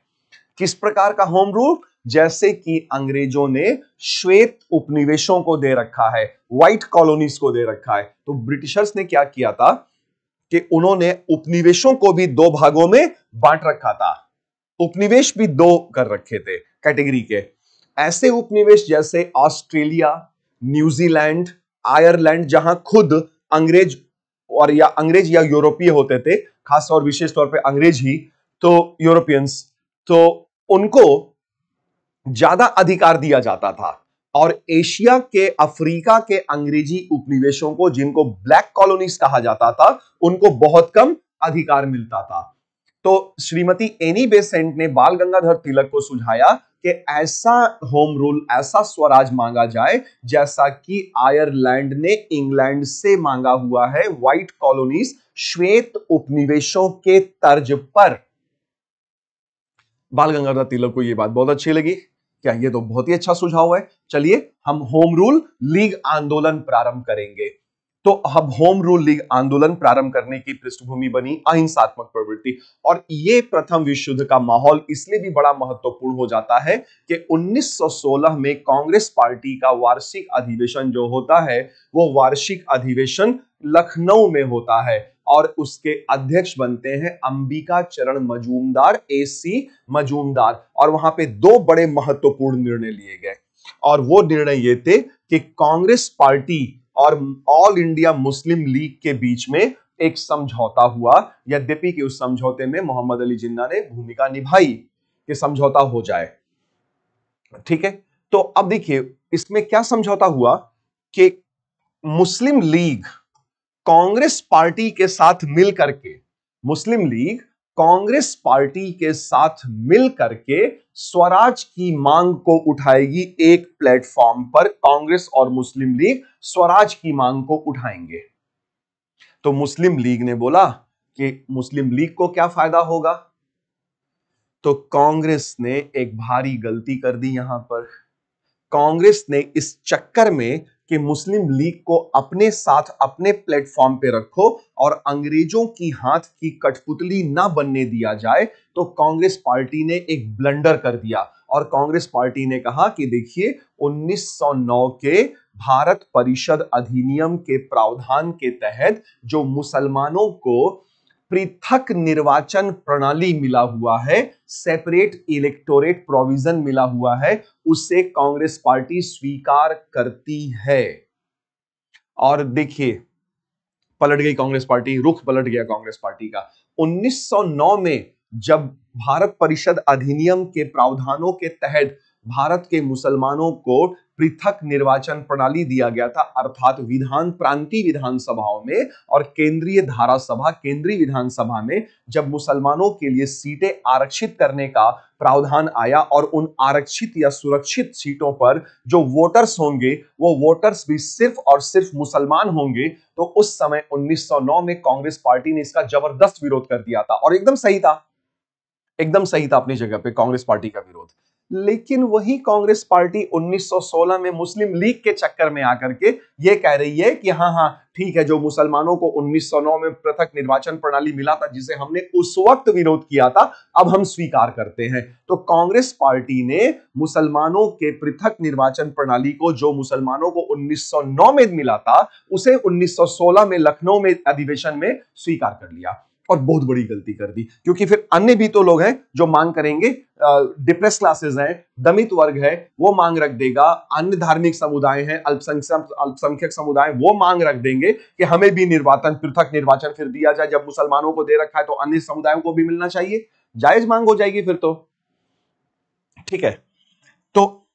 किस प्रकार का होम रूल? जैसे कि अंग्रेजों ने श्वेत उपनिवेशों को दे रखा है, व्हाइट कॉलोनीज को दे रखा है, तो ब्रिटिशर्स ने क्या किया था कि उन्होंने उपनिवेशों को भी दो भागों में बांट रखा था। उपनिवेश भी दो कर रखे थे कैटेगरी के। ऐसे उपनिवेश जैसे ऑस्ट्रेलिया, न्यूजीलैंड, आयरलैंड, जहां खुद अंग्रेज या यूरोपीय होते थे, खास और विशेष तौर पे अंग्रेज ही, तो यूरोपियंस, तो उनको ज्यादा अधिकार दिया जाता था। और एशिया के, अफ्रीका के अंग्रेजी उपनिवेशों को, जिनको ब्लैक कॉलोनीज कहा जाता था, उनको बहुत कम अधिकार मिलता था। तो श्रीमती एनी बेसेंट ने बाल गंगाधर तिलक को सुझाया कि ऐसा होम रूल, ऐसा स्वराज मांगा जाए जैसा कि आयरलैंड ने इंग्लैंड से मांगा हुआ है, व्हाइट कॉलोनीज, श्वेत उपनिवेशों के तर्ज पर। बाल गंगाधर तिलक को यह बात बहुत अच्छी लगी। क्या ये तो बहुत ही अच्छा सुझाव है, चलिए हम होम रूल लीग आंदोलन प्रारंभ करेंगे। तो अब होम रूल लीग आंदोलन प्रारंभ करने की पृष्ठभूमि बनी अहिंसात्मक प्रवृत्ति। और यह प्रथम विश्व युद्ध का माहौल इसलिए भी बड़ा महत्वपूर्ण हो जाता है कि 1916 में कांग्रेस पार्टी का वार्षिक अधिवेशन जो होता है, वो वार्षिक अधिवेशन लखनऊ में होता है और उसके अध्यक्ष बनते हैं अंबिका चरण मजूमदार, एसी मजूमदार। और वहां पे दो बड़े महत्वपूर्ण निर्णय लिए गए, और वो निर्णय ये थे कि कांग्रेस पार्टी और ऑल इंडिया मुस्लिम लीग के बीच में एक समझौता हुआ, यद्यपि कि उस समझौते में मोहम्मद अली जिन्ना ने भूमिका निभाई कि समझौता हो जाए। ठीक है, तो अब देखिए इसमें क्या समझौता हुआ कि मुस्लिम लीग कांग्रेस पार्टी के साथ मिल करके, मुस्लिम लीग कांग्रेस पार्टी के साथ मिल करके स्वराज की मांग को उठाएगी। एक प्लेटफॉर्म पर कांग्रेस और मुस्लिम लीग स्वराज की मांग को उठाएंगे। तो मुस्लिम लीग ने बोला कि मुस्लिम लीग को क्या फायदा होगा, तो कांग्रेस ने एक भारी गलती कर दी। यहां पर कांग्रेस ने इस चक्कर में कि मुस्लिम लीग को अपने साथ, अपने प्लेटफॉर्म पे रखो और अंग्रेजों की हाथ की कठपुतली ना बनने दिया जाए, तो कांग्रेस पार्टी ने एक ब्लंडर कर दिया। और कांग्रेस पार्टी ने कहा कि देखिए 1909 के भारत परिषद अधिनियम के प्रावधान के तहत जो मुसलमानों को पृथक निर्वाचन प्रणाली मिला हुआ है, सेपरेट इलेक्टोरेट प्रोविजन मिला हुआ है, उसे कांग्रेस पार्टी स्वीकार करती है। और देखिए पलट गई कांग्रेस पार्टी, रुख पलट गया कांग्रेस पार्टी का। 1909 में जब भारत परिषद अधिनियम के प्रावधानों के तहत भारत के मुसलमानों को पृथक निर्वाचन प्रणाली दिया गया था, अर्थात प्रांतीय विधानसभाओं में और केंद्रीय धारा सभा, केंद्रीय विधानसभा में जब मुसलमानों के लिए सीटें आरक्षित करने का प्रावधान आया और उन आरक्षित या सुरक्षित सीटों पर जो वोटर्स होंगे वो वोटर्स भी सिर्फ और सिर्फ मुसलमान होंगे, तो उस समय 1909 में कांग्रेस पार्टी ने इसका जबरदस्त विरोध कर दिया था। और एकदम सही था, एकदम सही था अपनी जगह पे कांग्रेस पार्टी का विरोध। लेकिन वही कांग्रेस पार्टी 1916 में मुस्लिम लीग के चक्कर में आकर के ये कह रही है कि हाँ ठीक है, जो मुसलमानों को 1909 में पृथक निर्वाचन प्रणाली मिला था, जिसे हमने उस वक्त विरोध किया था, अब हम स्वीकार करते हैं। तो कांग्रेस पार्टी ने मुसलमानों के पृथक निर्वाचन प्रणाली को, जो मुसलमानों को 1909 में मिला था, उसे 1916 में लखनऊ में अधिवेशन में स्वीकार कर लिया। और बहुत बड़ी गलती कर दी, क्योंकि फिर अन्य भी तो लोग हैं जो मांग करेंगे, डिप्रेस क्लासेस हैं, दमित वर्ग है, वो मांग रख देगा, अन्य धार्मिक समुदाय हैं, अल्पसंख्यक समुदाय, वो मांग रख देंगे कि हमें भी पृथक निर्वाचन फिर दिया जाए। जब मुसलमानों को दे रखा है तो अन्य समुदायों को भी मिलना चाहिए, जायज मांग हो जाएगी फिर तो। ठीक है, तो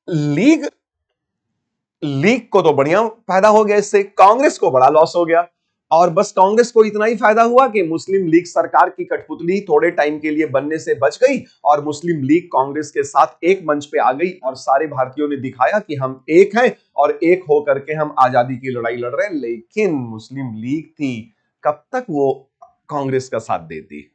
लीग को तो बढ़िया फायदा हो गया, इससे कांग्रेस को बड़ा लॉस हो गया। और बस कांग्रेस को इतना ही फायदा हुआ कि मुस्लिम लीग सरकार की कठपुतली थोड़े टाइम के लिए बनने से बच गई और मुस्लिम लीग कांग्रेस के साथ एक मंच पे आ गई और सारे भारतीयों ने दिखाया कि हम एक हैं और एक होकर के हम आजादी की लड़ाई लड़ रहे हैं। लेकिन मुस्लिम लीग थी, कब तक वो कांग्रेस का साथ देती?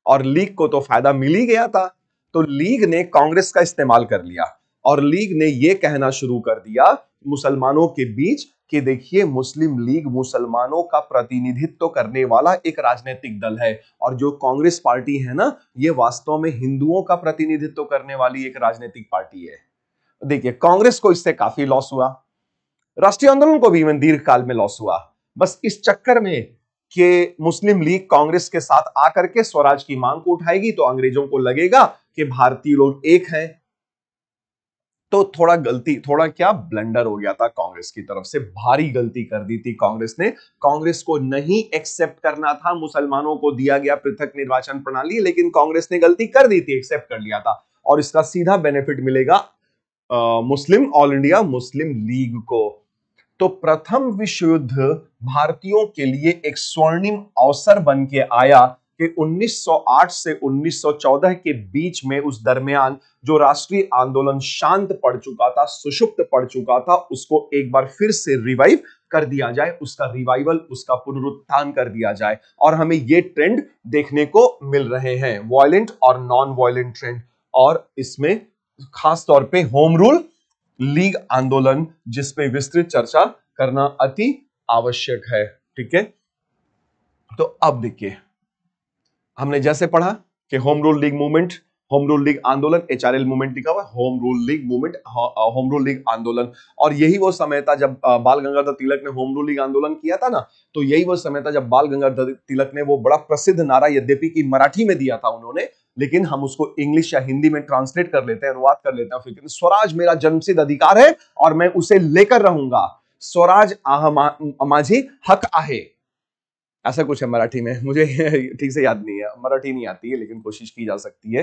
और लीग को तो फायदा मिल ही गया था। तो लीग ने कांग्रेस का इस्तेमाल कर लिया और लीग ने यह कहना शुरू कर दिया मुसलमानों के बीच कि देखिए, मुस्लिम लीग मुसलमानों का प्रतिनिधित्व करने वाला एक राजनीतिक दल है और जो कांग्रेस पार्टी है ना, ये वास्तव में हिंदुओं का प्रतिनिधित्व करने वाली एक राजनीतिक पार्टी है। देखिए, कांग्रेस को इससे काफी लॉस हुआ, राष्ट्रीय आंदोलन को भी दीर्घ काल में लॉस हुआ, बस इस चक्कर में कि मुस्लिम लीग कांग्रेस के साथ आकर के स्वराज की मांग को उठाएगी तो अंग्रेजों को लगेगा कि भारतीय लोग एक हैं। तो थोड़ा क्या ब्लंडर हो गया था कांग्रेस की तरफ से, भारी गलती कर दी थी कांग्रेस ने। कांग्रेस को नहीं एक्सेप्ट करना था मुसलमानों को दिया गया पृथक निर्वाचन प्रणाली, लेकिन कांग्रेस ने गलती कर दी थी, एक्सेप्ट कर लिया था और इसका सीधा बेनिफिट मिलेगा मुस्लिम ऑल इंडिया मुस्लिम लीग को। तो प्रथम विश्व युद्ध भारतीयों के लिए एक स्वर्णिम अवसर बन के आया कि 1908 से 1914 के बीच में, उस दरमियान जो राष्ट्रीय आंदोलन शांत पड़ चुका था, सुषुप्त पड़ चुका था, उसको एक बार फिर से रिवाइव कर दिया जाए, उसका रिवाइवल, उसका पुनरुत्थान कर दिया जाए। और हमें ये ट्रेंड देखने को मिल रहे हैं, वायलेंट और नॉन वायलेंट ट्रेंड, और इसमें खास तौर पे होम रूल लीग आंदोलन, जिसमें विस्तृत चर्चा करना अति आवश्यक है। ठीक है, तो अब देखिए, हमने जैसे पढ़ा कि home rule league movement, home rule league आंदोलन, एचआरएल मूवमेंट लिखा हुआ, home rule league movement, home rule league आंदोलन। और यही वो समय था जब बाल गंगाधर तिलक ने होम रूल लीग आंदोलन किया था ना, तो यही वो समय था जब बाल गंगाधर तिलक ने वो बड़ा प्रसिद्ध नारा, यद्यपि कि मराठी में दिया था उन्होंने, लेकिन हम उसको इंग्लिश या हिंदी में ट्रांसलेट कर लेते हैं, अनुवाद कर लेते हैं, फिर स्वराज मेरा जन्मसिद्ध अधिकार है और मैं उसे लेकर रहूंगा, स्वराज माझी हक आहे, ऐसा कुछ है मराठी में, मुझे ठीक से याद नहीं है, मराठी नहीं आती है, लेकिन कोशिश की जा सकती है,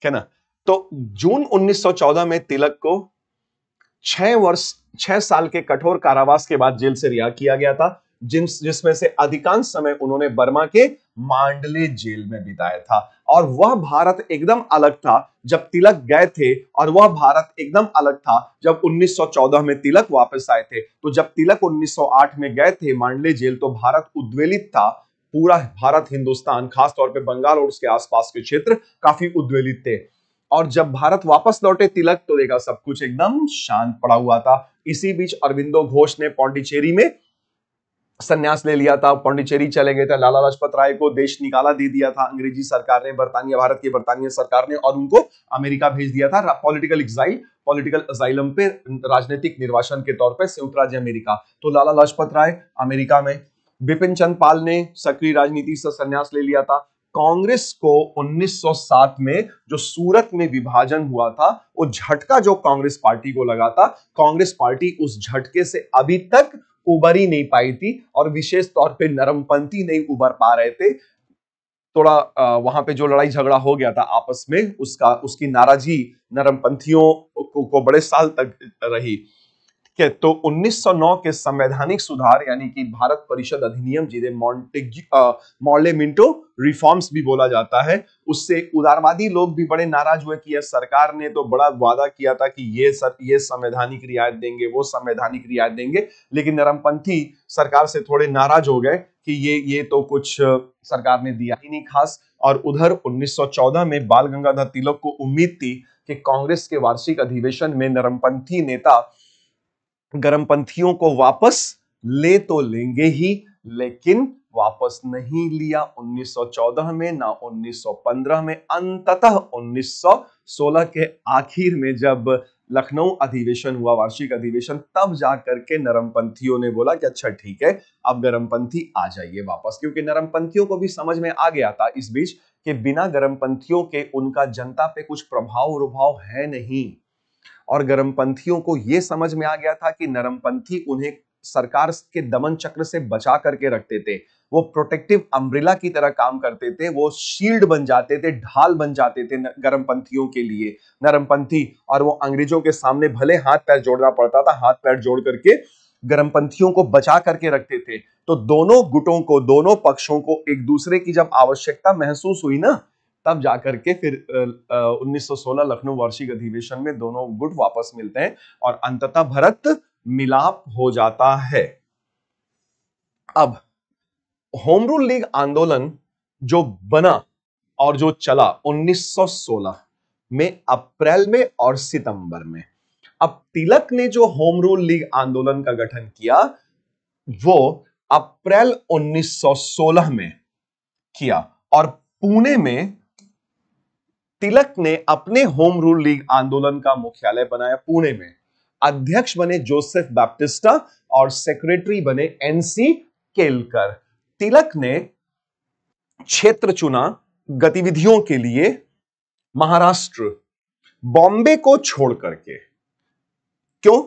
क्या ना। तो जून 1914 में तिलक को 6 साल के कठोर कारावास के बाद जेल से रिहा किया गया था, जिसमें से अधिकांश समय उन्होंने बर्मा के मांडले जेल में बिताया था। और वह भारत एकदम अलग था जब तिलक गए थे, और वह भारत एकदम अलग था जब 1914 में तिलक वापस आए थे। तो जब तिलक 1908 में गए थे मांडले जेल, तो भारत उद्वेलित था, पूरा भारत, हिंदुस्तान, खासतौर पे बंगाल और उसके आसपास के क्षेत्र काफी उद्वेलित थे। और जब भारत वापस लौटे तिलक, तो देखा सब कुछ एकदम शांत पड़ा हुआ था। इसी बीच अरविंदो घोष ने पौंडीचेरी में संन्यास ले लिया था, पौंडीचेरी चले गए थे, लाला लाजपत राय को देश निकाला दे दिया था अंग्रेजी सरकार ने, बर्तानिया, भारत की बर्तानिया सरकार ने, और उनको अमेरिका भेज दिया था पॉलिटिकल एग्जाइल, पॉलिटिकल अजाइलम पे, राजनीतिक निर्वासन के तौर पे संयुक्त राज्य अमेरिका। तो लाला लाजपत राय अमेरिका में, बिपिन चंद्र पाल ने सक्रिय राजनीति से संन्यास ले लिया था। कांग्रेस को 1907 में जो सूरत में विभाजन हुआ था, वो झटका जो कांग्रेस पार्टी को लगा था, कांग्रेस पार्टी उस झटके से अभी तक उबर ही नहीं पाई थी, और विशेष तौर पे नरमपंथी नहीं उबर पा रहे थे। थोड़ा वहां पे जो लड़ाई झगड़ा हो गया था आपस में, उसकी नाराजगी नरमपंथियों को बड़े साल तक रही। ठीक है, तो 1909 के संवैधानिक सुधार, यानी कि भारत परिषद अधिनियम, जिसे मॉर्ले मिंटो रिफॉर्म्स भी बोला जाता है, उससे उदारवादी लोग भी बड़े नाराज हुए कि यह सरकार ने तो बड़ा वादा किया था कि ये संवैधानिक रियायत देंगे, वो संवैधानिक रियायत देंगे, लेकिन नरमपंथी सरकार से थोड़े नाराज हो गए कि ये तो कुछ सरकार ने दिया ही नहीं खास। और उधर 1914 में बाल गंगाधर तिलक को उम्मीद थी कि कांग्रेस के वार्षिक अधिवेशन में नरमपंथी नेता गरमपंथियों को वापस ले तो लेंगे ही, लेकिन वापस नहीं लिया 1914 में, ना 1915 में। अंततः 1916 के आखिर में जब लखनऊ अधिवेशन हुआ, वार्षिक अधिवेशन, तब जाकर के नरमपंथियों ने बोला कि अच्छा ठीक है, अब गरमपंथी आ जाइए वापस, क्योंकि नरमपंथियों को भी समझ में आ गया था इस बीच कि बिना गरमपंथियों के उनका जनता पे कुछ प्रभाव है नहीं। और गरमपंथियों को यह समझ में आ गया था कि नरमपंथी उन्हें सरकार के दमन चक्र से बचा करके रखते थे, वो प्रोटेक्टिव अम्ब्रेला की तरह काम करते थे, वो शील्ड बन जाते थे, ढाल बन जाते थे गरमपंथियों के लिए, नरमपंथी। और वो अंग्रेजों के सामने भले हाथ पैर जोड़ना पड़ता था, हाथ पैर जोड़ करके गर्मपंथियों को बचा करके रखते थे। तो दोनों गुटों को, दोनों पक्षों को एक दूसरे की जब आवश्यकता महसूस हुई ना, तब जाकर के फिर 1916 लखनऊ वार्षिक अधिवेशन में दोनों गुट वापस मिलते हैं और अंततः भारत मिलाप हो जाता है। अब होम रूल लीग आंदोलन जो बना और जो चला 1916 में, अप्रैल में और सितंबर में। अब तिलक ने जो होम रूल लीग आंदोलन का गठन किया वो अप्रैल 1916 में किया और पुणे में तिलक ने अपने होम रूल लीग आंदोलन का मुख्यालय बनाया। पुणे में अध्यक्ष बने जोसेफ बैप्टिस्टा और सेक्रेटरी बने एनसी केलकर। तिलक ने क्षेत्र चुना गतिविधियों के लिए महाराष्ट्र, बॉम्बे को छोड़ करके। क्यों?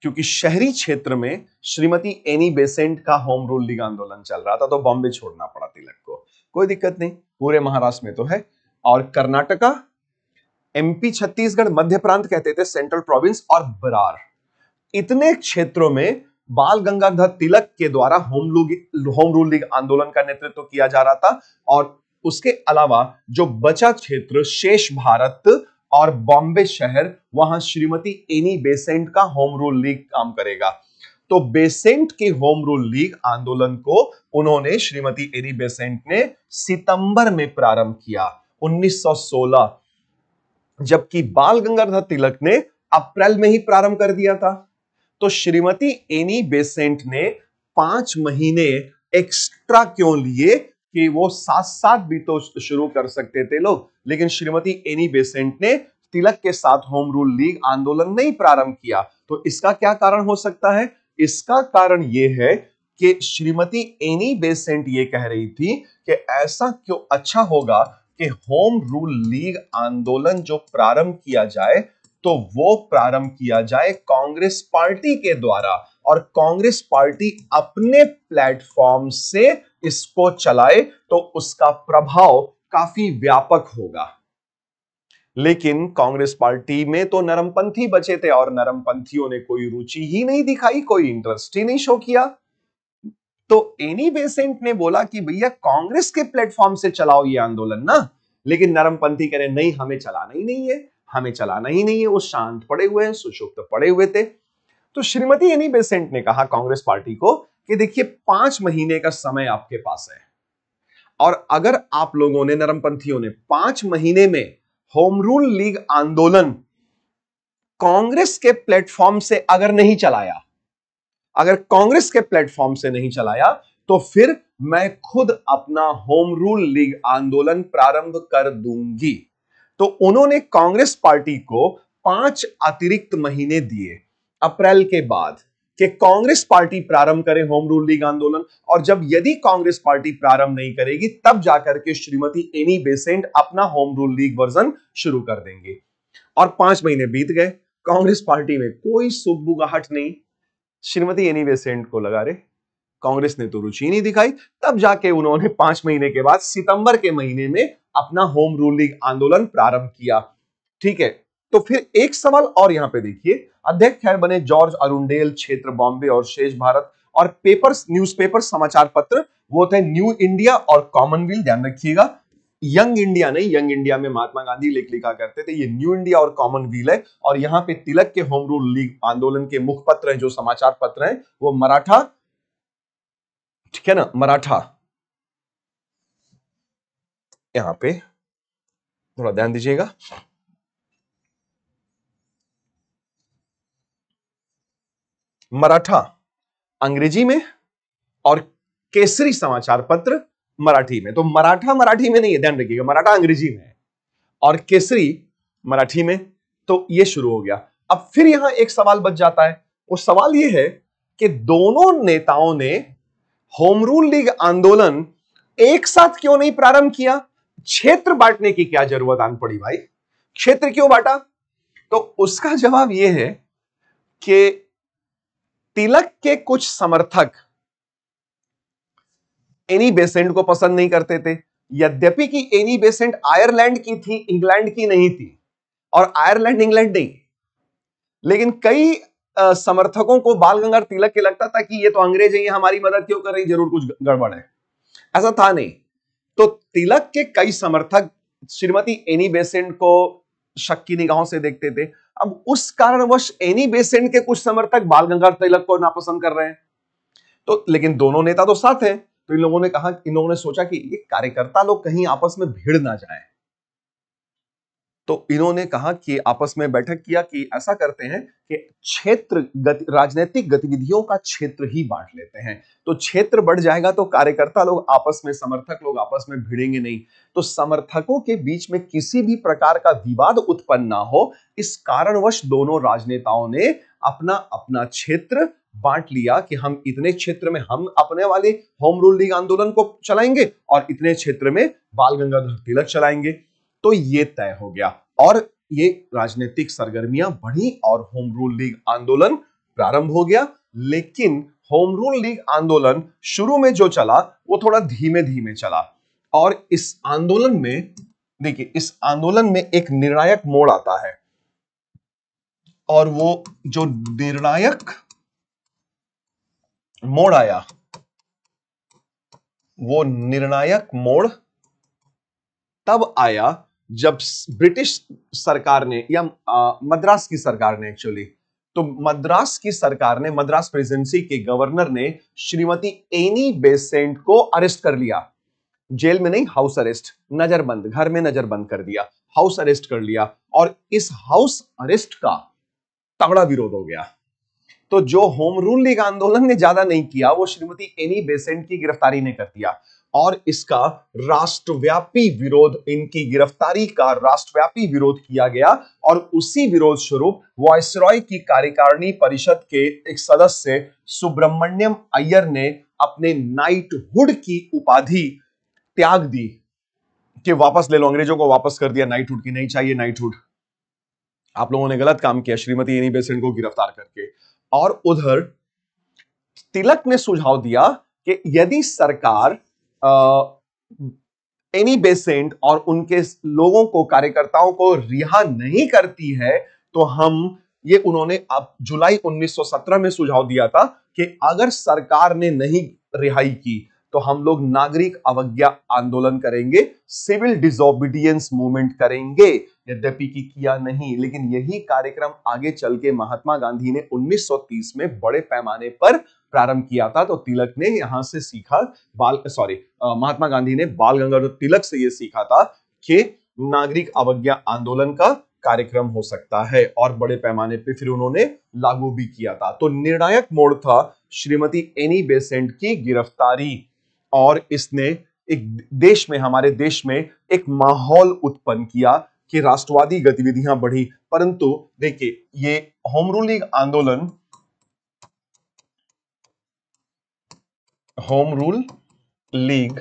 क्योंकि शहरी क्षेत्र में श्रीमती एनी बेसेंट का होम रूल लीग आंदोलन चल रहा था, तो बॉम्बे छोड़ना पड़ा तिलक को। कोई दिक्कत नहीं, पूरे महाराष्ट्र में तो है। और कर्नाटका, एमपी, छत्तीसगढ़, मध्य प्रांत कहते थे, सेंट्रल प्रोविंस और बरार, इतने क्षेत्रों में बाल गंगाधर तिलक के द्वारा होम रूल लीग आंदोलन का नेतृत्व किया जा रहा था। और उसके अलावा जो बचा क्षेत्र, शेष भारत और बॉम्बे शहर, वहां श्रीमती एनी बेसेंट का होम रूल लीग काम करेगा। तो बेसेंट के होम रूल लीग आंदोलन को उन्होंने, श्रीमती एनी बेसेंट ने सितंबर में प्रारंभ किया 1916, जबकि बाल गंगाधर तिलक ने अप्रैल में ही प्रारंभ कर दिया था। तो श्रीमती एनी बेसेंट ने 5 महीने एक्स्ट्रा क्यों लिए कि वो साथ साथ भी तो शुरू कर सकते थे लोग, लेकिन श्रीमती एनी बेसेंट ने तिलक के साथ होम रूल लीग आंदोलन नहीं प्रारंभ किया। तो इसका क्या कारण हो सकता है? इसका कारण यह है कि श्रीमती एनी बेसेंट ये कह रही थी कि ऐसा क्यों अच्छा होगा कि होम रूल लीग आंदोलन जो प्रारंभ किया जाए तो वो प्रारंभ किया जाए कांग्रेस पार्टी के द्वारा, और कांग्रेस पार्टी अपने प्लेटफॉर्म से इसको चलाए तो उसका प्रभाव काफी व्यापक होगा। लेकिन कांग्रेस पार्टी में तो नरमपंथी बचे थे और नरमपंथियों ने कोई रुचि ही नहीं दिखाई, कोई इंटरेस्ट ही नहीं शो किया। तो एनी बेसेंट ने बोला कि भैया कांग्रेस के प्लेटफॉर्म से चलाओ ये आंदोलन ना, लेकिन नरमपंथी कह रहे नहीं, हमें चलाना ही नहीं है, हमें चलाना ही नहीं है। वो शांत पड़े हुए हैं, सुषुप्त पड़े हुए थे। तो श्रीमती एनी बेसेंट ने कहा कांग्रेस पार्टी को कि देखिए 5 महीने का समय आपके पास है, और अगर आप लोगों ने, नरमपंथियों ने 5 महीने में होम रूल लीग आंदोलन कांग्रेस के प्लेटफॉर्म से अगर नहीं चलाया, अगर कांग्रेस के प्लेटफॉर्म से नहीं चलाया, तो फिर मैं खुद अपना होम रूल लीग आंदोलन प्रारंभ कर दूंगी। तो उन्होंने कांग्रेस पार्टी को 5 अतिरिक्त महीने दिए अप्रैल के बाद कि कांग्रेस पार्टी प्रारंभ करे होम रूल लीग आंदोलन, और जब यदि कांग्रेस पार्टी प्रारंभ नहीं करेगी तब जाकर के श्रीमती एनी बेसेंट अपना होम रूल लीग वर्जन शुरू कर देंगे। और 5 महीने बीत गए, कांग्रेस पार्टी में कोई सुगबुगाहट नहीं। श्रीमती एनी बेसेंट को लगा रे कांग्रेस ने तो रुचि नहीं दिखाई, तब जाके उन्होंने 5 महीने के बाद सितंबर के महीने में अपना होम रूल लीग आंदोलन प्रारंभ किया। ठीक है, तो फिर एक सवाल और यहां पे देखिए, अध्यक्ष खैर बने जॉर्ज अरुंडेल, क्षेत्र बॉम्बे और शेष भारत, और पेपर्स, न्यूज़पेपर, समाचार पत्र वो थे न्यू इंडिया और कॉमनवेल्थ। ध्यान रखिएगा, यंग इंडिया नहीं, यंग इंडिया में महात्मा गांधी लेख लिखा करते थे, ये न्यू इंडिया और कॉमनवेल्थ है। और यहां पे तिलक के होम रूल लीग आंदोलन के मुखपत्र हैं, जो समाचार पत्र हैं वो मराठा, ठीक है ना, मराठा, यहां पे थोड़ा ध्यान दीजिएगा, मराठा अंग्रेजी में और केसरी समाचार पत्र मराठी में। तो मराठा मराठी में नहीं है, ध्यान रखिएगा, मराठा अंग्रेजी में है और केसरी मराठी में। तो ये शुरू हो गया। अब फिर यहां एक सवाल बच जाता है, वो सवाल ये है कि दोनों नेताओं ने होम रूल लीग आंदोलन एक साथ क्यों नहीं प्रारंभ किया? क्षेत्र बांटने की क्या जरूरत आन पड़ी भाई? क्षेत्र क्यों बांटा? तो उसका जवाब यह है कि तिलक के कुछ समर्थक एनी बेसेंट को पसंद नहीं करते थे, यद्यपि कि एनी बेसेंट आयरलैंड की थी, इंग्लैंड की नहीं थी, और आयरलैंड इंग्लैंड नहीं। लेकिन कई समर्थकों को बाल गंगाधर तिलक के लगता था कि ये तो अंग्रेज है, ये हमारी मदद क्यों कर रही, जरूर कुछ गड़बड़ है। ऐसा था नहीं। तो तिलक के कई समर्थक श्रीमती एनी बेसेंट को शक की निगाहों से देखते थे। अब उस कारणवश एनी बेसेंट के कुछ समर्थक बाल गंगाधर तिलक को नापसंद कर रहे हैं। तो लेकिन दोनों नेता तो साथ हैं, तो इन लोगों ने सोचा कि ये कार्यकर्ता लोग कहीं आपस में भिड़ ना जाएं। तो इन्होंने कहा कि आपस में बैठक किया कि ऐसा करते हैं कि राजनीतिक गतिविधियों का क्षेत्र ही बांट लेते हैं, तो क्षेत्र बढ़ जाएगा तो कार्यकर्ता लोग आपस में, समर्थक लोग आपस में भिड़ेंगे नहीं, तो समर्थकों के बीच में किसी भी प्रकार का विवाद उत्पन्न ना हो, इस कारणवश दोनों राजनेताओं ने अपना अपना क्षेत्र बांट लिया कि हम इतने क्षेत्र में हम अपने वाले होम रूल लीग आंदोलन को चलाएंगे और इतने क्षेत्र में बाल गंगाधर तिलक चलाएंगे। तो ये तय हो गया और ये राजनीतिक सरगर्मियां बढ़ी और होम रूल लीग आंदोलन प्रारंभ हो गया। लेकिन होम रूल लीग आंदोलन शुरू में जो चला वो थोड़ा धीमे धीमे चला और इस आंदोलन में, देखिए, इस आंदोलन में एक निर्णायक मोड़ आता है और वो जो निर्णायक मोड़ आया, वो निर्णायक मोड़ तब आया जब ब्रिटिश सरकार ने या मद्रास की सरकार ने, एक्चुअली तो मद्रास की सरकार ने, मद्रास प्रेसिडेंसी के गवर्नर ने श्रीमती एनी बेसेंट को अरेस्ट कर लिया। जेल में नहीं, हाउस अरेस्ट, नजरबंद, घर में नजरबंद कर दिया, हाउस अरेस्ट कर लिया। और इस हाउस अरेस्ट का तगड़ा विरोध हो गया। तो जो होम रूल लीग आंदोलन ने ज्यादा नहीं किया, वो श्रीमती एनी बेसेंट की गिरफ्तारी ने कर दिया और इसका राष्ट्रव्यापी विरोध, इनकी गिरफ्तारी का राष्ट्रव्यापी विरोध किया गया। और उसी विरोध स्वरूप वायसरॉय की कार्यकारिणी परिषद के एक सदस्य सुब्रमण्यम अय्यर ने अपने नाइटहुड की उपाधि त्याग दी कि वापस ले लो, अंग्रेजों को वापस कर दिया, नाइटहुड की नहीं चाहिए नाइटहुड, आप लोगों ने गलत काम किया श्रीमती एनी बेसेंट को गिरफ्तार करके। और उधर तिलक ने सुझाव दिया कि यदि सरकार एनी बेसेंट और उनके लोगों को, कार्यकर्ताओं को रिहा नहीं करती है तो हम, ये उन्होंने अब जुलाई 1917 में सुझाव दिया था कि अगर सरकार ने नहीं रिहाई की तो हम लोग नागरिक अवज्ञा आंदोलन करेंगे, सिविल डिसोबीडियंस मूवमेंट करेंगे। यद्यपि कि किया नहीं, लेकिन यही कार्यक्रम आगे चल के महात्मा गांधी ने 1930 में बड़े पैमाने पर प्रारंभ किया था। तो तिलक ने यहां से सीखा, महात्मा गांधी ने बाल गंगाधर तिलक से यह सीखा था कि नागरिक अवज्ञा आंदोलन का कार्यक्रम हो सकता है और बड़े पैमाने पे फिर उन्होंने लागू भी किया था। तो निर्णायक मोड़ था श्रीमती एनी बेसेंट की गिरफ्तारी और इसने एक देश में, हमारे देश में एक माहौल उत्पन्न किया कि राष्ट्रवादी गतिविधियां बढ़ी। परंतु देखिए, ये होम रूल लीग आंदोलन, होम रूल लीग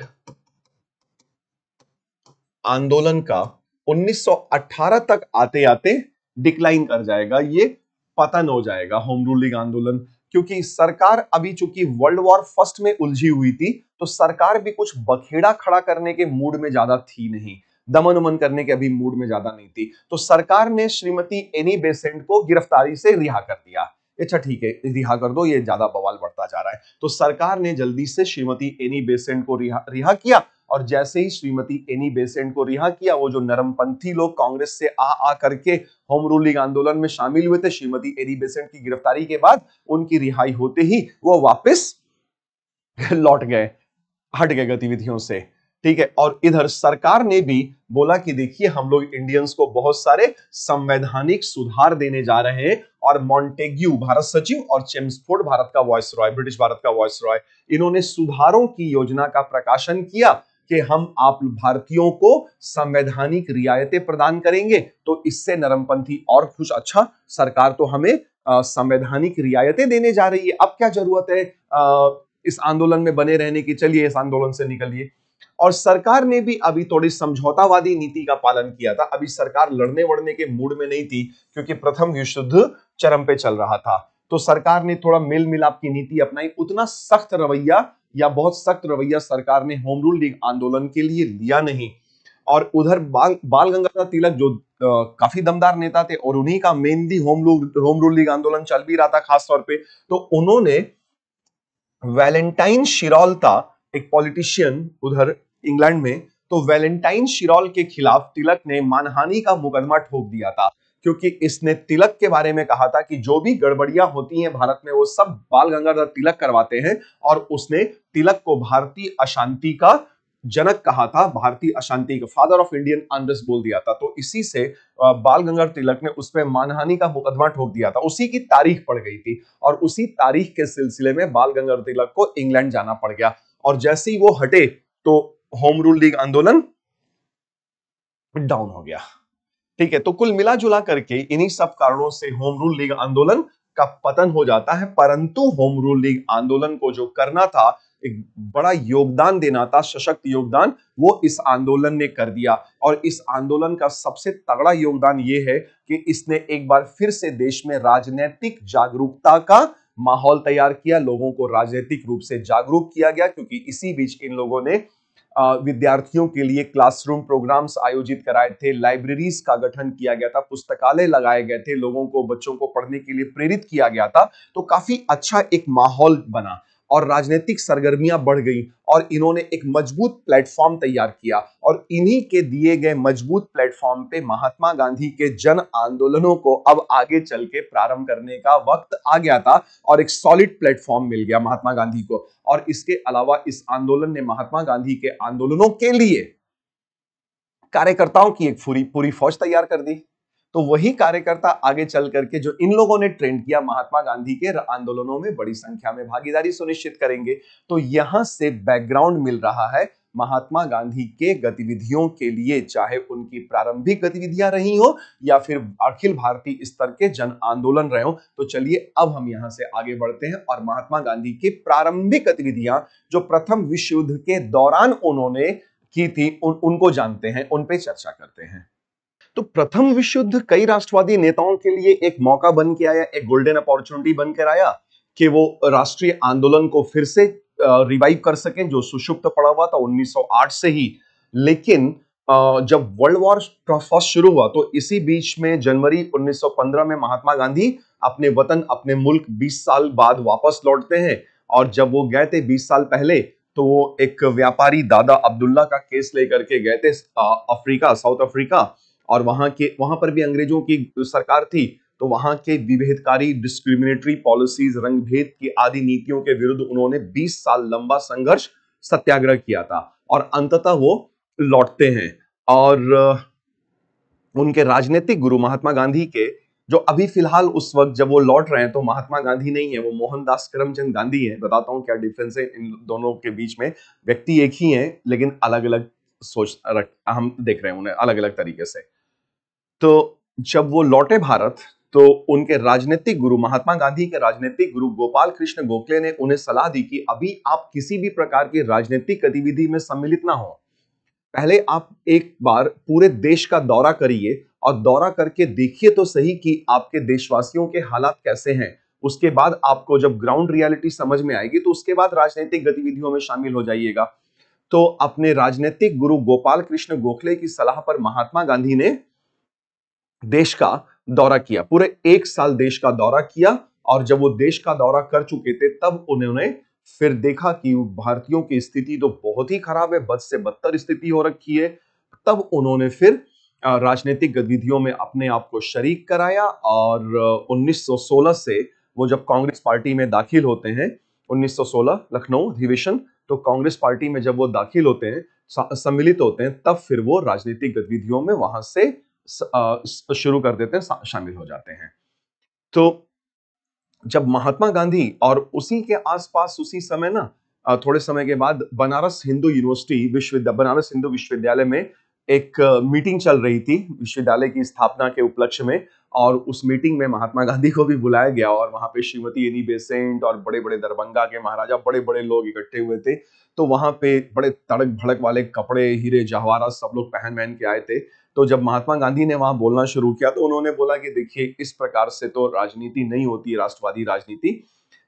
आंदोलन का 1918 तक आते आते डिक्लाइन कर जाएगा, ये पतन हो जाएगा होम रूल लीग आंदोलन, क्योंकि सरकार अभी चूंकि वर्ल्ड वॉर फर्स्ट में उलझी हुई थी तो सरकार भी कुछ बखेड़ा खड़ा करने के मूड में ज्यादा थी नहीं, दमन उमन करने के अभी मूड में ज्यादा नहीं थी। तो सरकार ने श्रीमती एनी बेसेंट को गिरफ्तारी से रिहा कर दिया। अच्छा ठीक है, रिहा कर दो, ये ज्यादा बवाल बढ़ता जा रहा है। तो सरकार ने जल्दी से श्रीमती एनी बेसेंट को रिहा किया और जैसे ही श्रीमती एनी बेसेंट को रिहा किया, वो जो नरमपंथी लोग कांग्रेस से आ करके होम रूल लीग आंदोलन में शामिल हुए थे, श्रीमती एनी बेसेंट की गिरफ्तारी के बाद उनकी रिहाई होते ही वो वापस लौट गए, हट गए गतिविधियों से, ठीक है। और इधर सरकार ने भी बोला कि देखिए, हम लोग इंडियंस को बहुत सारे संवैधानिक सुधार देने जा रहे हैं और मॉन्टेग्यू भारत सचिव और चेम्सफोर्ड भारत का वायसरॉय, ब्रिटिश भारत का वायसरॉय, इन्होंने सुधारों की योजना का प्रकाशन किया कि हम आप भारतीयों को संवैधानिक रियायतें प्रदान करेंगे। तो इससे नरमपंथी और खुश, अच्छा सरकार तो हमें संवैधानिक रियायतें देने जा रही है, अब क्या जरूरत है इस आंदोलन में बने रहने की, चलिए इस आंदोलन से निकलिए। और सरकार ने भी अभी थोड़ी समझौतावादी नीति का पालन किया था, अभी सरकार लड़ने वड़ने के मूड में नहीं थी क्योंकि प्रथम विश्व युद्ध चरम पे चल रहा था। तो सरकार ने थोड़ा मेल मिलाप की नीति अपनाई, उतना सख्त रवैया या बहुत सख्त रवैया सरकार ने होम रूल लीग आंदोलन के लिए लिया नहीं। और उधर बाल गंगाधर तिलक जो काफी दमदार नेता थे और उन्हीं का मेनली होम रूल लीग आंदोलन चल भी रहा था खास तौर पे, तो उन्होंने वैलेंटाइन शिरोल था एक पॉलिटिशियन उधर इंग्लैंड में, तो वैलेंटाइन शिरोल के खिलाफ तिलक ने मानहानि का मुकदमा ठोक दिया था, क्योंकि इसने तिलक के बारे में कहा था कि जो भी गड़बड़ियां होती हैं भारत में वो सब बाल गंगाधर तिलक करवाते हैं, और उसने तिलक को भारतीय अशांति का जनक कहा था, भारतीय अशांति का फादर ऑफ इंडियन अनरेस्ट बोल दिया था। तो इसी से बाल गंगाधर तिलक ने उस पर मानहानि का मुकदमा ठोक दिया था, उसी की तारीख पड़ गई थी, और उसी तारीख के सिलसिले में बाल गंगाधर तिलक को इंग्लैंड जाना पड़ गया। और जैसे ही वो हटे तो होम रूल लीग आंदोलन डाउन हो गया। ठीक है, तो कुल मिला जुला करके इन्हीं सब कारणों से होम रूल लीग आंदोलन का पतन हो जाता है। परंतु होम रूल लीग आंदोलन को जो करना था, एक बड़ा योगदान देना था, सशक्त योगदान, वो इस आंदोलन ने कर दिया। और इस आंदोलन का सबसे तगड़ा योगदान ये है कि इसने एक बार फिर से देश में राजनीतिक जागरूकता का माहौल तैयार किया, लोगों को राजनीतिक रूप से जागरूक किया गया, क्योंकि इसी बीच इन लोगों ने विद्यार्थियों के लिए क्लासरूम प्रोग्राम्स आयोजित कराए थे, लाइब्रेरीज का गठन किया गया था, पुस्तकालय लगाए गए थे, लोगों को, बच्चों को पढ़ने के लिए प्रेरित किया गया था। तो काफी अच्छा एक माहौल बना और राजनीतिक सरगर्मियां बढ़ गई, और इन्होंने एक मजबूत प्लेटफॉर्म तैयार किया। और इन्हीं के दिए गए मजबूत प्लेटफॉर्म पे महात्मा गांधी के जन आंदोलनों को अब आगे चल के प्रारंभ करने का वक्त आ गया था, और एक सॉलिड प्लेटफॉर्म मिल गया महात्मा गांधी को। और इसके अलावा इस आंदोलन ने महात्मा गांधी के आंदोलनों के लिए कार्यकर्ताओं की एक पूरी पूरी फौज तैयार कर दी। तो वही कार्यकर्ता आगे चल करके जो इन लोगों ने ट्रेंड किया, महात्मा गांधी के आंदोलनों में बड़ी संख्या में भागीदारी सुनिश्चित करेंगे। तो यहां से बैकग्राउंड मिल रहा है महात्मा गांधी के गतिविधियों के लिए, चाहे उनकी प्रारंभिक गतिविधियां रही हो या फिर अखिल भारतीय स्तर के जन आंदोलन रहे हो। तो चलिए अब हम यहां से आगे बढ़ते हैं और महात्मा गांधी की प्रारंभिक गतिविधियां जो प्रथम विश्व युद्ध के दौरान उन्होंने की थी, उनको जानते हैं, उन पे चर्चा करते हैं। तो प्रथम विश्व युद्ध कई राष्ट्रवादी नेताओं के लिए एक मौका बन के आया, एक गोल्डन अपॉर्चुनिटी बन कर आया कि वो राष्ट्रीय आंदोलन को फिर से रिवाइव कर सकें, जो सुषुप्त पड़ा हुआ था 1908 से ही। लेकिन जब वर्ल्ड वॉर फर्स्ट शुरू हुआ तो इसी बीच में जनवरी 1915 में महात्मा गांधी अपने वतन, अपने मुल्क 20 साल बाद वापस लौटते हैं। और जब वो गए थे 20 साल पहले, तो वो एक व्यापारी दादा अब्दुल्ला का केस लेकर के गए थे अफ्रीका, साउथ अफ्रीका, और वहां पर भी अंग्रेजों की सरकार थी। तो वहां के विभेदकारी, डिस्क्रिमिनेटरी पॉलिसीज, रंगभेद की आदि नीतियों के विरुद्ध उन्होंने 20 साल लंबा संघर्ष, सत्याग्रह किया था, और अंततः वो लौटते हैं। और उनके राजनीतिक गुरु महात्मा गांधी के, जो अभी फिलहाल उस वक्त जब वो लौट रहे हैं तो महात्मा गांधी नहीं है, वो मोहनदास करमचंद गांधी है। बताता हूं क्या डिफरेंस है इन दोनों के बीच में। व्यक्ति एक ही है लेकिन अलग अलग सोच हम देख रहे हैं उन्हें अलग अलग तरीके से। तो जब वो लौटे भारत, तो उनके राजनीतिक गुरु, महात्मा गांधी के राजनीतिक गुरु गोपाल कृष्ण गोखले ने उन्हें सलाह दी कि अभी आप किसी भी प्रकार की राजनीतिक गतिविधि में सम्मिलित ना हो, पहले आप एक बार पूरे देश का दौरा करिए और दौरा करके देखिए तो सही कि आपके देशवासियों के हालात कैसे हैं। उसके बाद आपको जब ग्राउंड रियलिटी समझ में आएगी तो उसके बाद राजनीतिक गतिविधियों में शामिल हो जाइएगा। तो अपने राजनीतिक गुरु गोपाल कृष्ण गोखले की सलाह पर महात्मा गांधी ने देश का दौरा किया, पूरे 1 साल देश का दौरा किया। और जब वो देश का दौरा कर चुके थे तब उन्होंने फिर देखा कि भारतीयों की स्थिति तो बहुत ही खराब है, बद से बदतर स्थिति हो रखी है। तब उन्होंने फिर राजनीतिक गतिविधियों में अपने आप को शरीक कराया, और 1916 से वो जब कांग्रेस पार्टी में दाखिल होते हैं, 1916 लखनऊ अधिवेशन, तो कांग्रेस पार्टी में जब वो दाखिल होते हैं, सम्मिलित होते हैं, तब फिर वो राजनीतिक गतिविधियों में वहां से शुरू कर देते हैं, शामिल हो जाते हैं। तो जब महात्मा गांधी और उसी के आसपास उसी समय ना, थोड़े समय के बाद बनारस हिंदू यूनिवर्सिटी बनारस हिंदू विश्वविद्यालय में एक मीटिंग चल रही थी विश्वविद्यालय की स्थापना के उपलक्ष्य में। और उस मीटिंग में महात्मा गांधी को भी बुलाया गया, और वहां पे श्रीमती एनी बेसेंट और बड़े बड़े दरभंगा के महाराजा, बड़े बड़े लोग इकट्ठे हुए थे। तो वहां पे बड़े तड़क भड़क वाले कपड़े, हीरे जवाहरात सब लोग पहन के आए थे। तो जब महात्मा गांधी ने वहां बोलना शुरू किया तो उन्होंने बोला कि देखिए, इस प्रकार से तो राजनीति नहीं होती, राष्ट्रवादी राजनीति,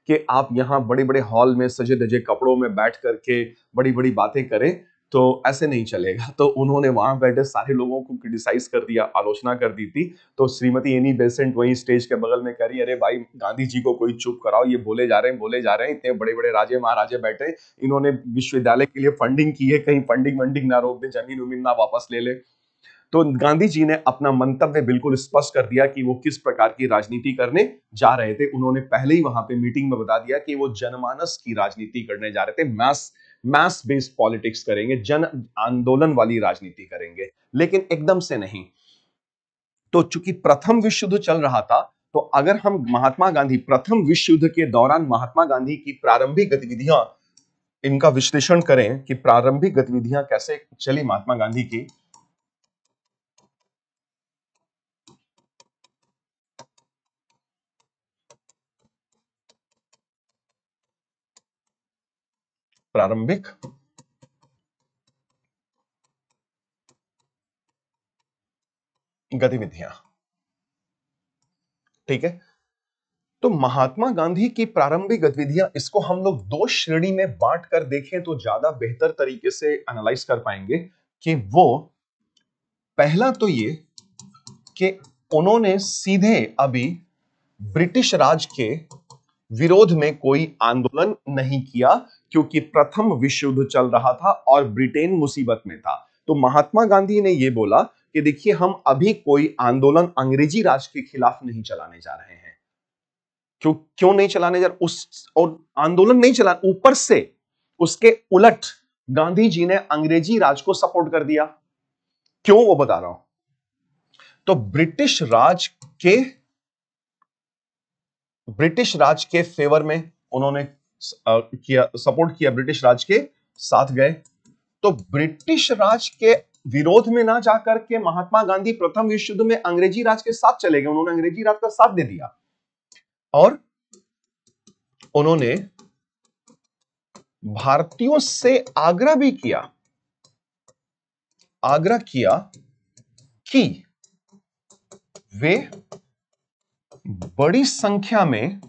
कि आप यहाँ बड़े बड़े हॉल में सजे धजे कपड़ों में बैठ करके बड़ी बड़ी बातें करें। तो ऐसे नहीं चलेगा। तो उन्होंने वहां बैठे सारे लोगों को क्रिटिसाइज कर दिया, आलोचना कर दी थी। तो श्रीमती एनी बेसेंट वही स्टेज के बगल में कह रही, अरे भाई गांधी जी को कोई चुप कराओ, ये बोले जा रहे हैं बोले जा रहे हैं, इतने बड़े बड़े राजे महाराजे बैठे, इन्होंने विश्वविद्यालय के लिए फंडिंग की है, कहीं फंडिंग वंडिंग ना रोक दे, जमीन उमीन ना वापस ले ले। तो गांधी जी ने अपना मंतव्य बिल्कुल स्पष्ट कर दिया कि वो किस प्रकार की राजनीति करने जा रहे थे। उन्होंने पहले ही वहां पे मीटिंग में बता दिया कि वो जनमानस की राजनीति करने जा रहे थे, मैस बेस्ड पॉलिटिक्स करेंगे, जन आंदोलन वाली राजनीति करेंगे, लेकिन एकदम से नहीं। तो चूंकि प्रथम विश्व युद्ध चल रहा था, तो अगर हम महात्मा गांधी प्रथम विश्व युद्ध के दौरान महात्मा गांधी की प्रारंभिक गतिविधियां, इनका विश्लेषण करें कि प्रारंभिक गतिविधियां कैसे चली महात्मा गांधी की। प्रारंभिक गतिविधियां, ठीक है। तो महात्मा गांधी की प्रारंभिक गतिविधियां, इसको हम लोग दो श्रेणी में बांट कर देखें तो ज्यादा बेहतर तरीके से एनालाइज कर पाएंगे कि वो, पहला तो ये कि उन्होंने सीधे अभी ब्रिटिश राज के विरोध में कोई आंदोलन नहीं किया, क्योंकि प्रथम विश्व युद्ध चल रहा था और ब्रिटेन मुसीबत में था। तो महात्मा गांधी ने यह बोला कि देखिए, हम अभी कोई आंदोलन अंग्रेजी राज के खिलाफ नहीं चलाने जा रहे हैं। क्यों नहीं चलाने जा रहे? और आंदोलन नहीं चला, ऊपर से उसके उलट गांधी जी ने अंग्रेजी राज को सपोर्ट कर दिया। क्यों, वो बता रहा हूं। तो ब्रिटिश राज के फेवर में उन्होंने सपोर्ट किया, ब्रिटिश राज के साथ गए। तो ब्रिटिश राज के विरोध में ना जाकर के महात्मा गांधी प्रथम विश्व युद्ध में अंग्रेजी राज के साथ चले गए। उन्होंने अंग्रेजी राज का साथ दे दिया और उन्होंने भारतीयों से आग्रह किया कि वे बड़ी संख्या में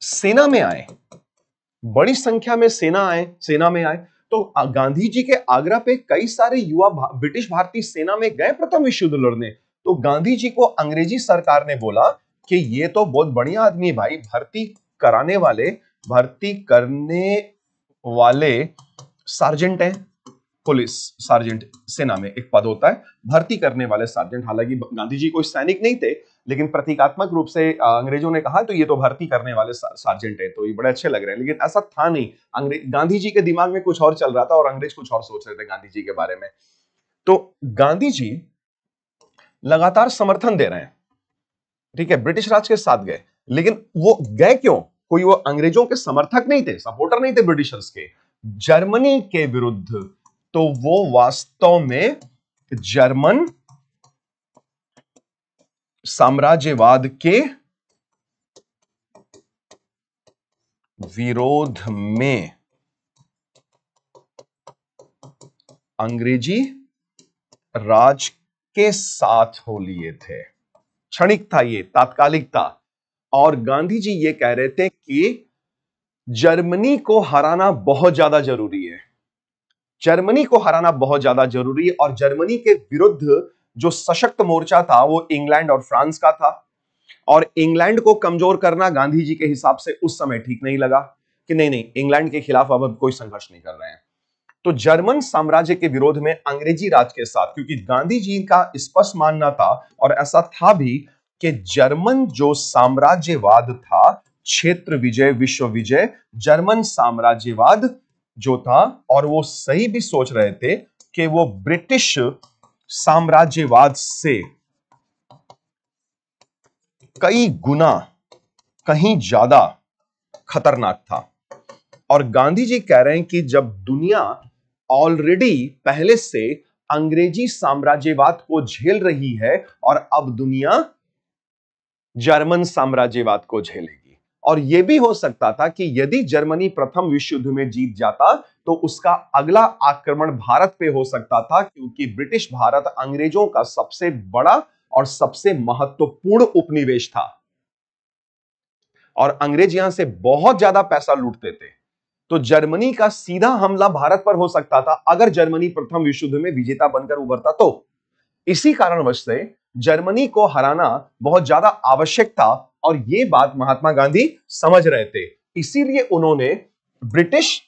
सेना में आए, सेना में आए। तो गांधी जी के आग्रह पे कई सारे युवा ब्रिटिश भारतीय सेना में गए प्रथम विश्व युद्ध लड़ने। तो गांधी जी को अंग्रेजी सरकार ने बोला कि ये तो बहुत बढ़िया आदमी है भाई, भर्ती करने वाले सार्जेंट हैं, पुलिस सार्जेंट सेना में एक पद होता है, भर्ती करने वाले सार्जेंट। हालांकि गांधी जी कोई सैनिक नहीं थे, लेकिन प्रतीकात्मक रूप से अंग्रेजों ने कहा तो ये तो भर्ती करने वाले सार्जेंट है, तो ये बड़े अच्छे लग रहे हैं। लेकिन ऐसा था नहीं, गांधी जी के दिमाग में कुछ और चल रहा था और अंग्रेज कुछ और सोच रहे थे गांधी जी के बारे में। तो गांधी जी लगातार समर्थन दे रहे हैं, ठीक है, ब्रिटिश राज के साथ गए। लेकिन वो गए क्यों? कोई वो अंग्रेजों के समर्थक नहीं थे, सपोर्टर नहीं थे ब्रिटिशर्स के, जर्मनी के विरुद्ध। तो वो वास्तव में जर्मन साम्राज्यवाद के विरोध में अंग्रेजी राज के साथ हो लिए थे। क्षणिक था, ये तात्कालिक था। और गांधी जी ये कह रहे थे कि जर्मनी को हराना बहुत ज्यादा जरूरी है, जर्मनी को हराना बहुत ज्यादा जरूरी है। और जर्मनी के विरुद्ध जो सशक्त मोर्चा था वो इंग्लैंड और फ्रांस का था। और इंग्लैंड को कमजोर करना गांधी जी के हिसाब से उस समय ठीक नहीं लगा कि नहीं, इंग्लैंड के खिलाफ अब कोई संघर्ष नहीं कर रहे हैं। तो जर्मन साम्राज्य के विरोध में अंग्रेजी राज के साथ, क्योंकि गांधी जी का स्पष्ट मानना था और ऐसा था भी कि जर्मन जो साम्राज्यवाद था, क्षेत्र विजय विश्व विजय, जर्मन साम्राज्यवाद जो था, और वो सही भी सोच रहे थे कि वो ब्रिटिश साम्राज्यवाद से कई गुना, कहीं ज्यादा खतरनाक था। और गांधी जी कह रहे हैं कि जब दुनिया ऑलरेडी पहले से अंग्रेजी साम्राज्यवाद को झेल रही है और अब दुनिया जर्मन साम्राज्यवाद को झेलेगी। और यह भी हो सकता था कि यदि जर्मनी प्रथम विश्व युद्ध में जीत जाता तो उसका अगला आक्रमण भारत पे हो सकता था, क्योंकि ब्रिटिश भारत अंग्रेजों का सबसे बड़ा और सबसे महत्वपूर्ण उपनिवेश था और अंग्रेज यहां से बहुत ज्यादा पैसा लूटते थे। तो जर्मनी का सीधा हमला भारत पर हो सकता था अगर जर्मनी प्रथम विश्व युद्ध में विजेता बनकर उभरता तो। इसी कारणवश से जर्मनी को हराना बहुत ज्यादा आवश्यक था और यह बात महात्मा गांधी समझ रहे थे। इसीलिए उन्होंने ब्रिटिश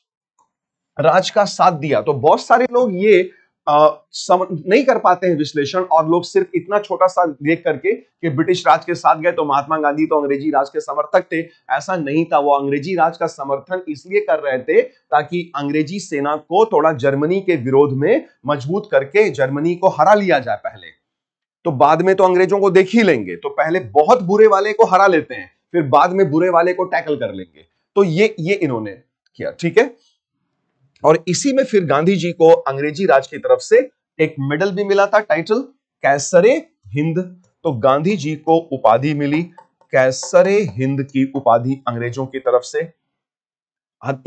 राज का साथ दिया। तो बहुत सारे लोग ये नहीं कर पाते हैं विश्लेषण, और लोग सिर्फ इतना छोटा सा देख करके कि ब्रिटिश राज के साथ गए तो महात्मा गांधी तो अंग्रेजी राज के समर्थक थे। ऐसा नहीं था, वो अंग्रेजी राज का समर्थन इसलिए कर रहे थे ताकि अंग्रेजी सेना को थोड़ा जर्मनी के विरोध में मजबूत करके जर्मनी को हरा लिया जाए पहले। तो बाद में तो अंग्रेजों को देख ही लेंगे, तो पहले बहुत बुरे वाले को हरा लेते हैं, फिर बाद में बुरे वाले को टैकल कर लेंगे। तो ये इन्होंने किया, ठीक है। और इसी में फिर गांधी जी को अंग्रेजी राज की तरफ से एक मेडल भी मिला था, टाइटल कैसरे हिंद। तो गांधी जी को उपाधि मिली कैसरे हिंद की उपाधि अंग्रेजों की तरफ से।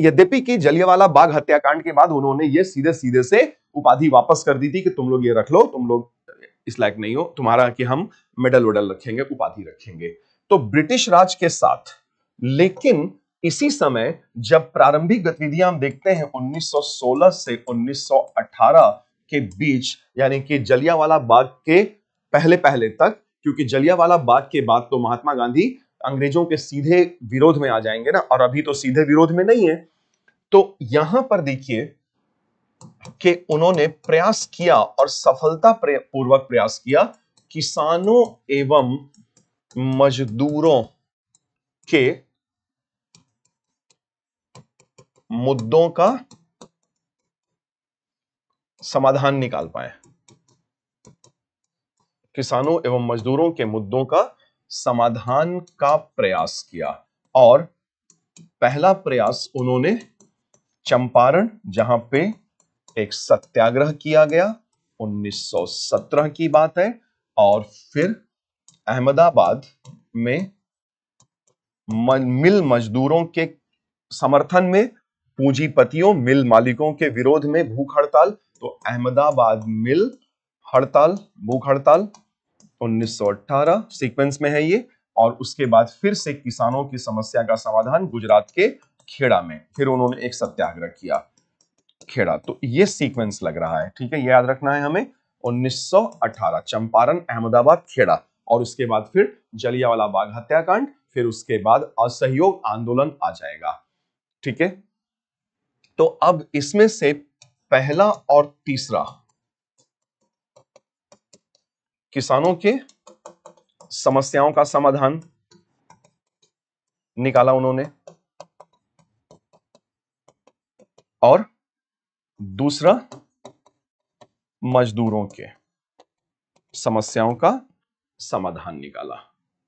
यद्यपि कि जलियांवाला बाग हत्याकांड के बाद उन्होंने ये सीधे सीधे से उपाधि वापस कर दी थी कि तुम लोग ये रख लो, तुम लोग इस लायक नहीं हो, तुम्हारा कि हम मेडल वेडल रखेंगे, उपाधि रखेंगे। तो ब्रिटिश राज के साथ, लेकिन इसी समय जब प्रारंभिक गतिविधियां हम देखते हैं 1916 से 1918 के बीच, यानी कि जलियांवाला बाग के पहले पहले तक, क्योंकि जलियांवाला बाग के बाद तो महात्मा गांधी अंग्रेजों के सीधे विरोध में आ जाएंगे ना, और अभी तो सीधे विरोध में नहीं है। तो यहां पर देखिए कि उन्होंने प्रयास किया और सफलता पूर्वक प्रयास किया किसानों एवं मजदूरों के मुद्दों का समाधान निकाल पाए। किसानों एवं मजदूरों के मुद्दों का समाधान का प्रयास किया, और पहला प्रयास उन्होंने चंपारण, जहां पे एक सत्याग्रह किया गया, 1917 की बात है, और फिर अहमदाबाद में मिल मजदूरों के समर्थन में, पूंजीपतियों मिल मालिकों के विरोध में भूख हड़ताल। तो अहमदाबाद मिल हड़ताल, भूख हड़ताल 1918 सीक्वेंस में है ये। और उसके बाद फिर से किसानों की समस्या का समाधान गुजरात के खेड़ा में, फिर उन्होंने एक सत्याग्रह किया खेड़ा। तो ये सीक्वेंस लग रहा है, ठीक है, ये याद रखना है हमें। 1918 चंपारण, अहमदाबाद, खेड़ा, और उसके बाद फिर जलियांवाला बाग हत्याकांड, फिर उसके बाद असहयोग आंदोलन आ जाएगा, ठीक है। तो अब इसमें से पहला और तीसरा, किसानों के समस्याओं का समाधान निकाला उन्होंने, और दूसरा मजदूरों के समस्याओं का समाधान निकाला,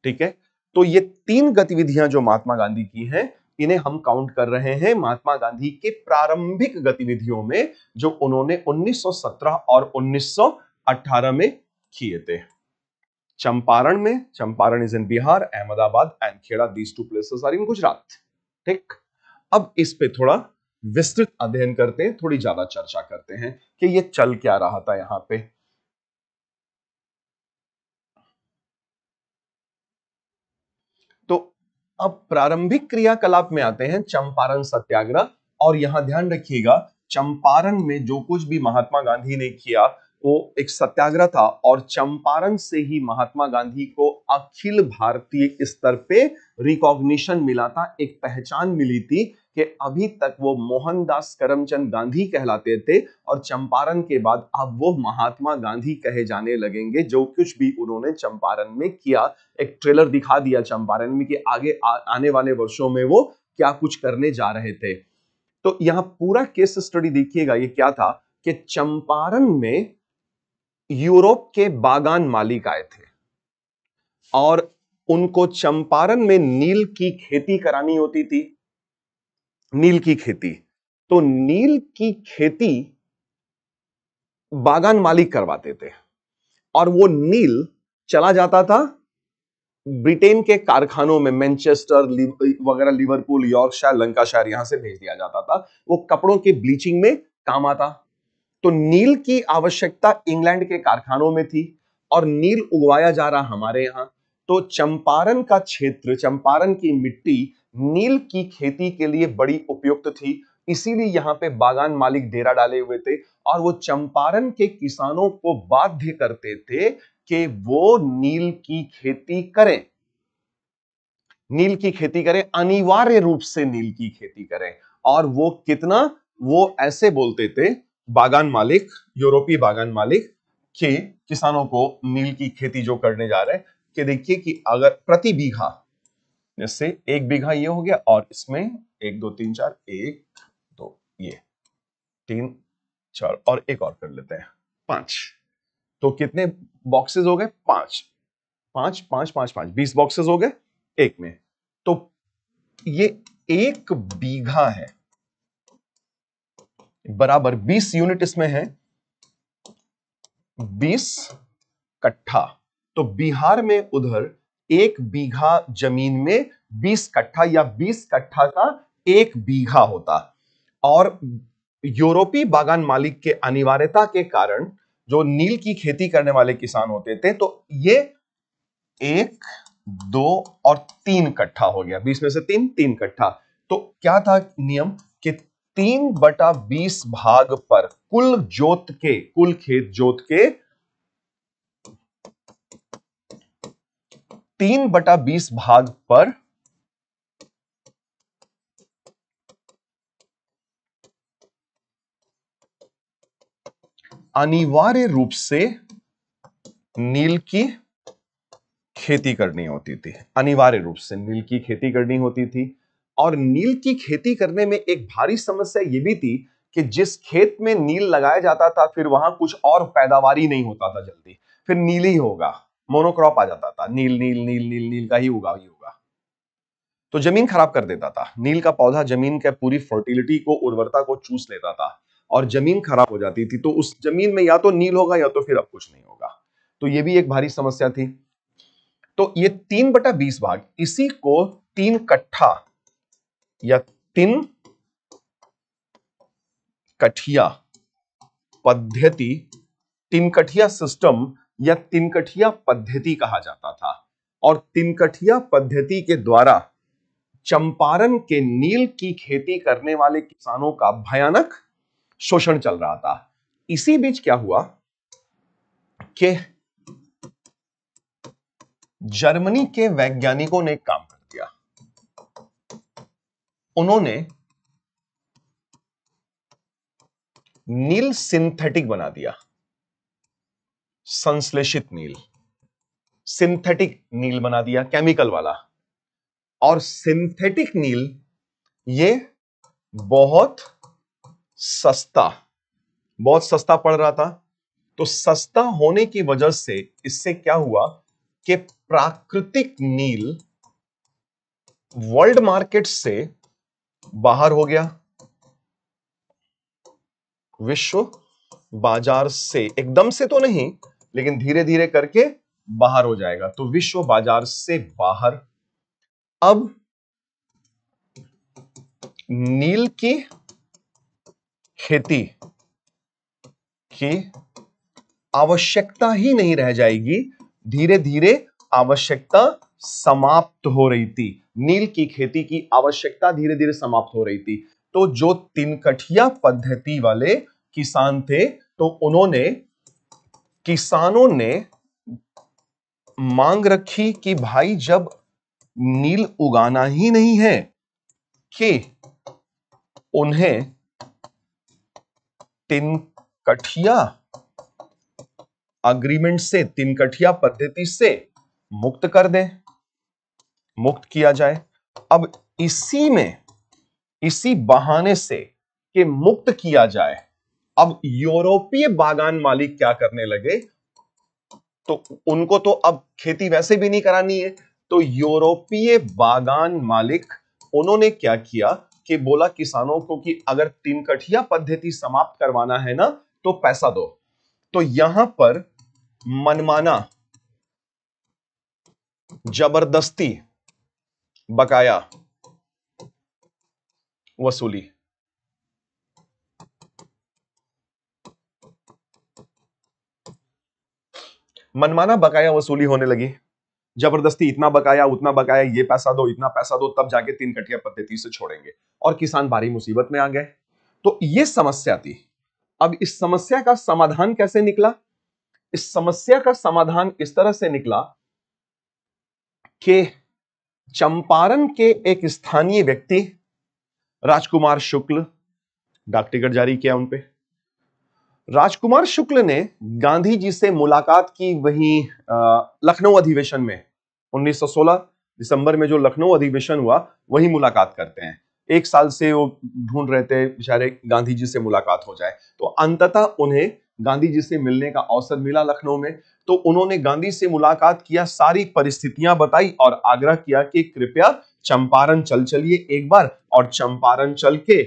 ठीक है। तो ये तीन गतिविधियां जो महात्मा गांधी की हैं, इन्हें हम काउंट कर रहे हैं महात्मा गांधी के प्रारंभिक गतिविधियों में, जो उन्होंने 1917 और 1918 में किए थे। चंपारण में, Champaran is in Bihar, Ahmedabad and Kheda, these two places are in Gujarat, ठीक। अब इस पे थोड़ा विस्तृत अध्ययन करते हैं, थोड़ी ज्यादा चर्चा करते हैं कि ये चल क्या रहा था यहां पे। तो अब प्रारंभिक क्रियाकलाप में आते हैं, चंपारण सत्याग्रह। और यहां ध्यान रखिएगा, चंपारण में जो कुछ भी महात्मा गांधी ने किया वो एक सत्याग्रह था, और चंपारण से ही महात्मा गांधी को अखिल भारतीय स्तर पे रिकॉग्निशन मिला था, एक पहचान मिली थी कि अभी तक वो मोहनदास करमचंद गांधी कहलाते थे, और चंपारण के बाद अब वो महात्मा गांधी कहे जाने लगेंगे। जो कुछ भी उन्होंने चंपारण में किया, एक ट्रेलर दिखा दिया चंपारण में कि आगे आने वाले वर्षों में वो क्या कुछ करने जा रहे थे। तो यहां पूरा केस स्टडी देखिएगा, ये क्या था कि चंपारण में यूरोप के बागान मालिक आए थे, और उनको चंपारण में नील की खेती करानी होती थी, नील की खेती। तो नील की खेती बागान मालिक करवाते थे, और वो नील चला जाता था ब्रिटेन के कारखानों में, मैनचेस्टर वगैरह, लिवरपूल, यॉर्कशायर, लंकाशायर, यहां से भेज दिया जाता था। वो कपड़ों की ब्लीचिंग में काम आता। तो नील की आवश्यकता इंग्लैंड के कारखानों में थी, और नील उगवाया जा रहा हमारे यहां। तो चंपारण का क्षेत्र, चंपारण की मिट्टी नील की खेती के लिए बड़ी उपयुक्त थी, इसीलिए यहां पे बागान मालिक डेरा डाले हुए थे और वो चंपारण के किसानों को बाध्य करते थे कि वो नील की खेती करें, नील की खेती करें, अनिवार्य रूप से नील की खेती करें। और वो कितना, वो ऐसे बोलते थे बागान मालिक, यूरोपीय बागान मालिक कि किसानों को नील की खेती जो करने जा रहे हैं कि देखिए कि अगर प्रति बीघा, जैसे एक बीघा ये हो गया और इसमें 1 2 3 4, 1 2 ये 3 4 और एक और कर लेते हैं 5, तो कितने बॉक्सेस हो गए? 5 5 5 5 5, 20 बॉक्सेस हो गए एक में। तो ये एक बीघा है बराबर 20 यूनिट, इसमें है 20 कट्ठा। तो बिहार में उधर एक बीघा जमीन में 20 कट्ठा या 20 कट्ठा का एक बीघा होता। और यूरोपीय बागान मालिक के अनिवार्यता के कारण जो नील की खेती करने वाले किसान होते थे, तो ये 1 2 और 3 कट्ठा हो गया, 20 में से 3 3 कट्ठा। तो क्या था नियम कि 3/20 भाग पर कुल जोत के, कुल खेत जोत के 3/20 भाग पर अनिवार्य रूप से नील की खेती करनी होती थी, अनिवार्य रूप से नील की खेती करनी होती थी। और नील की खेती करने में एक भारी समस्या यह भी थी कि जिस खेत में नील लगाया जाता था फिर वहां कुछ और पैदावार ही नहीं होता था जल्दी, फिर नील ही होगा, मोनोक्रॉप आ जाता था, नील नील नील नील नील का ही होगा ही होगा, तो जमीन खराब कर देता था। नील का पौधा जमीन के पूरी फर्टिलिटी को, उर्वरता को चूस लेता था और जमीन खराब हो जाती थी। तो उस जमीन में या तो नील होगा या तो फिर अब कुछ नहीं होगा। तो यह भी एक भारी समस्या थी। तो ये 3/20 भाग, इसी को 3 कट्ठा या 3 कठिया पद्धति, 3 कठिया सिस्टम या 3 कठिया पद्धति कहा जाता था। और 3 कठिया पद्धति के द्वारा चंपारण के नील की खेती करने वाले किसानों का भयानक शोषण चल रहा था। इसी बीच क्या हुआ कि जर्मनी के वैज्ञानिकों ने एक काम कर दिया, उन्होंने नील सिंथेटिक बना दिया, संश्लेषित नील, सिंथेटिक नील बना दिया, केमिकल वाला। और सिंथेटिक नील ये बहुत सस्ता, बहुत सस्ता पड़ रहा था। तो सस्ता होने की वजह से इससे क्या हुआ कि प्राकृतिक नील वर्ल्ड मार्केट से बाहर हो गया, विश्व बाजार से, एकदम से तो नहीं लेकिन धीरे धीरे करके बाहर हो जाएगा। तो विश्व बाजार से बाहर। अब नील की खेती की आवश्यकता ही नहीं रह जाएगी, धीरे धीरे आवश्यकता समाप्त हो रही थी, नील की खेती की आवश्यकता धीरे धीरे समाप्त हो रही थी। तो जो 3 कठिया पद्धति वाले किसान थे, तो उन्होंने, किसानों ने मांग रखी कि भाई जब नील उगाना ही नहीं है कि उन्हें 3 कठिया अग्रीमेंट से, 3 कठिया पद्धति से मुक्त कर दें, मुक्त किया जाए। अब इसी में, इसी बहाने से कि मुक्त किया जाए, अब यूरोपीय बागान मालिक क्या करने लगे, तो उनको तो अब खेती वैसे भी नहीं करानी है, तो यूरोपीय बागान मालिक उन्होंने क्या किया कि बोला किसानों को कि अगर 3 कठिया पद्धति समाप्त करवाना है ना तो पैसा दो। तो यहां पर मनमाना, जबरदस्ती बकाया वसूली, मनमाना बकाया वसूली होने लगी। जबरदस्ती इतना बकाया उतना बकाया, ये पैसा दो इतना पैसा दो, तब जाके तीन कटिया पद्धति से छोड़ेंगे, और किसान भारी मुसीबत में आ गए। तो ये समस्या थी। अब इस समस्या का समाधान कैसे निकला? इस समस्या का समाधान इस तरह से निकला कि चंपारण के एक स्थानीय व्यक्ति राजकुमार शुक्ल, डाक टिकट जारी किया उनपे। राजकुमार शुक्ल ने गांधी जी से मुलाकात की वहीं लखनऊ अधिवेशन में, 1916 दिसंबर में जो लखनऊ अधिवेशन हुआ वही मुलाकात करते हैं। एक साल से वो ढूंढ रहे थे बेचारे गांधी जी से मुलाकात हो जाए, तो अंततः उन्हें गांधी जी से मिलने का अवसर मिला लखनऊ में। तो उन्होंने गांधी से मुलाकात किया, सारी परिस्थितियां बताई और आग्रह किया कि कृपया चंपारण चल चलिए एक बार, और चंपारण चल के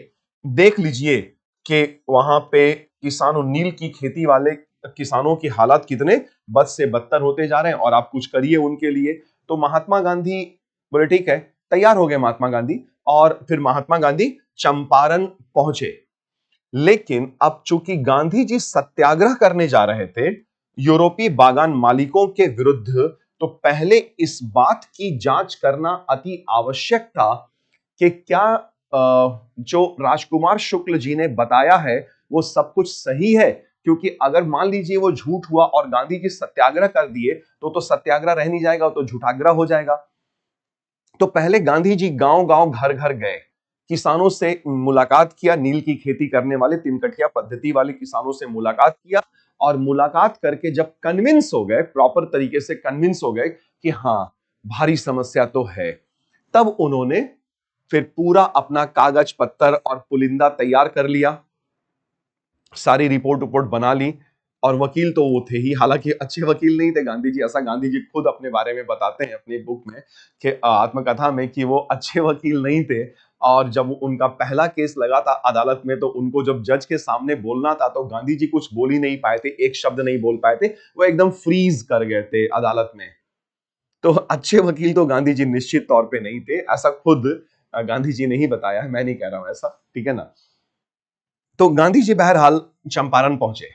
देख लीजिए कि वहां पे किसानों, नील की खेती वाले किसानों की हालात कितने बद से बदतर होते जा रहे हैं, और आप कुछ करिए उनके लिए। तो महात्मा गांधी बोले ठीक है, तैयार हो गए महात्मा गांधी, और फिर महात्मा गांधी चंपारण पहुंचे। लेकिन अब चूंकि गांधी जी सत्याग्रह करने जा रहे थे यूरोपीय बागान मालिकों के विरुद्ध, तो पहले इस बात की जांच करना अति आवश्यक था कि क्या जो राजकुमार शुक्ल जी ने बताया है वो सब कुछ सही है। क्योंकि अगर मान लीजिए वो झूठ हुआ और गांधी जी सत्याग्रह कर दिए तो सत्याग्रह रह नहीं जाएगा, तो झूठाग्रह हो जाएगा। तो पहले गांधी जी गांव गांव घर घर गए, किसानों से मुलाकात किया, नील की खेती करने वाले तिनकटिया पद्धति वाले किसानों से मुलाकात किया, और मुलाकात करके जब कन्विंस हो गए, प्रॉपर तरीके से कन्विंस हो गए कि हाँ भारी समस्या तो है, तब उन्होंने फिर पूरा अपना कागज पत्तर और पुलिंदा तैयार कर लिया, सारी रिपोर्ट बना ली। और वकील तो वो थे ही, हालांकि अच्छे वकील नहीं थे गांधी जी, ऐसा गांधी जी खुद अपने बारे में बताते हैं अपनी बुक में कि आत्मकथा में, कि वो अच्छे वकील नहीं थे। और जब उनका पहला केस लगा था अदालत में, तो उनको जब जज के सामने बोलना था तो गांधी जी कुछ बोल ही नहीं पाए थे, एक शब्द नहीं बोल पाए थे, वो एकदम फ्रीज कर गए थे अदालत में। तो अच्छे वकील तो गांधी जी निश्चित तौर पे नहीं थे, ऐसा खुद गांधी जी ने ही बताया है, मैं नहीं कह रहा हूं ऐसा, ठीक है ना। तो गांधी जी बहरहाल चंपारण पहुंचे,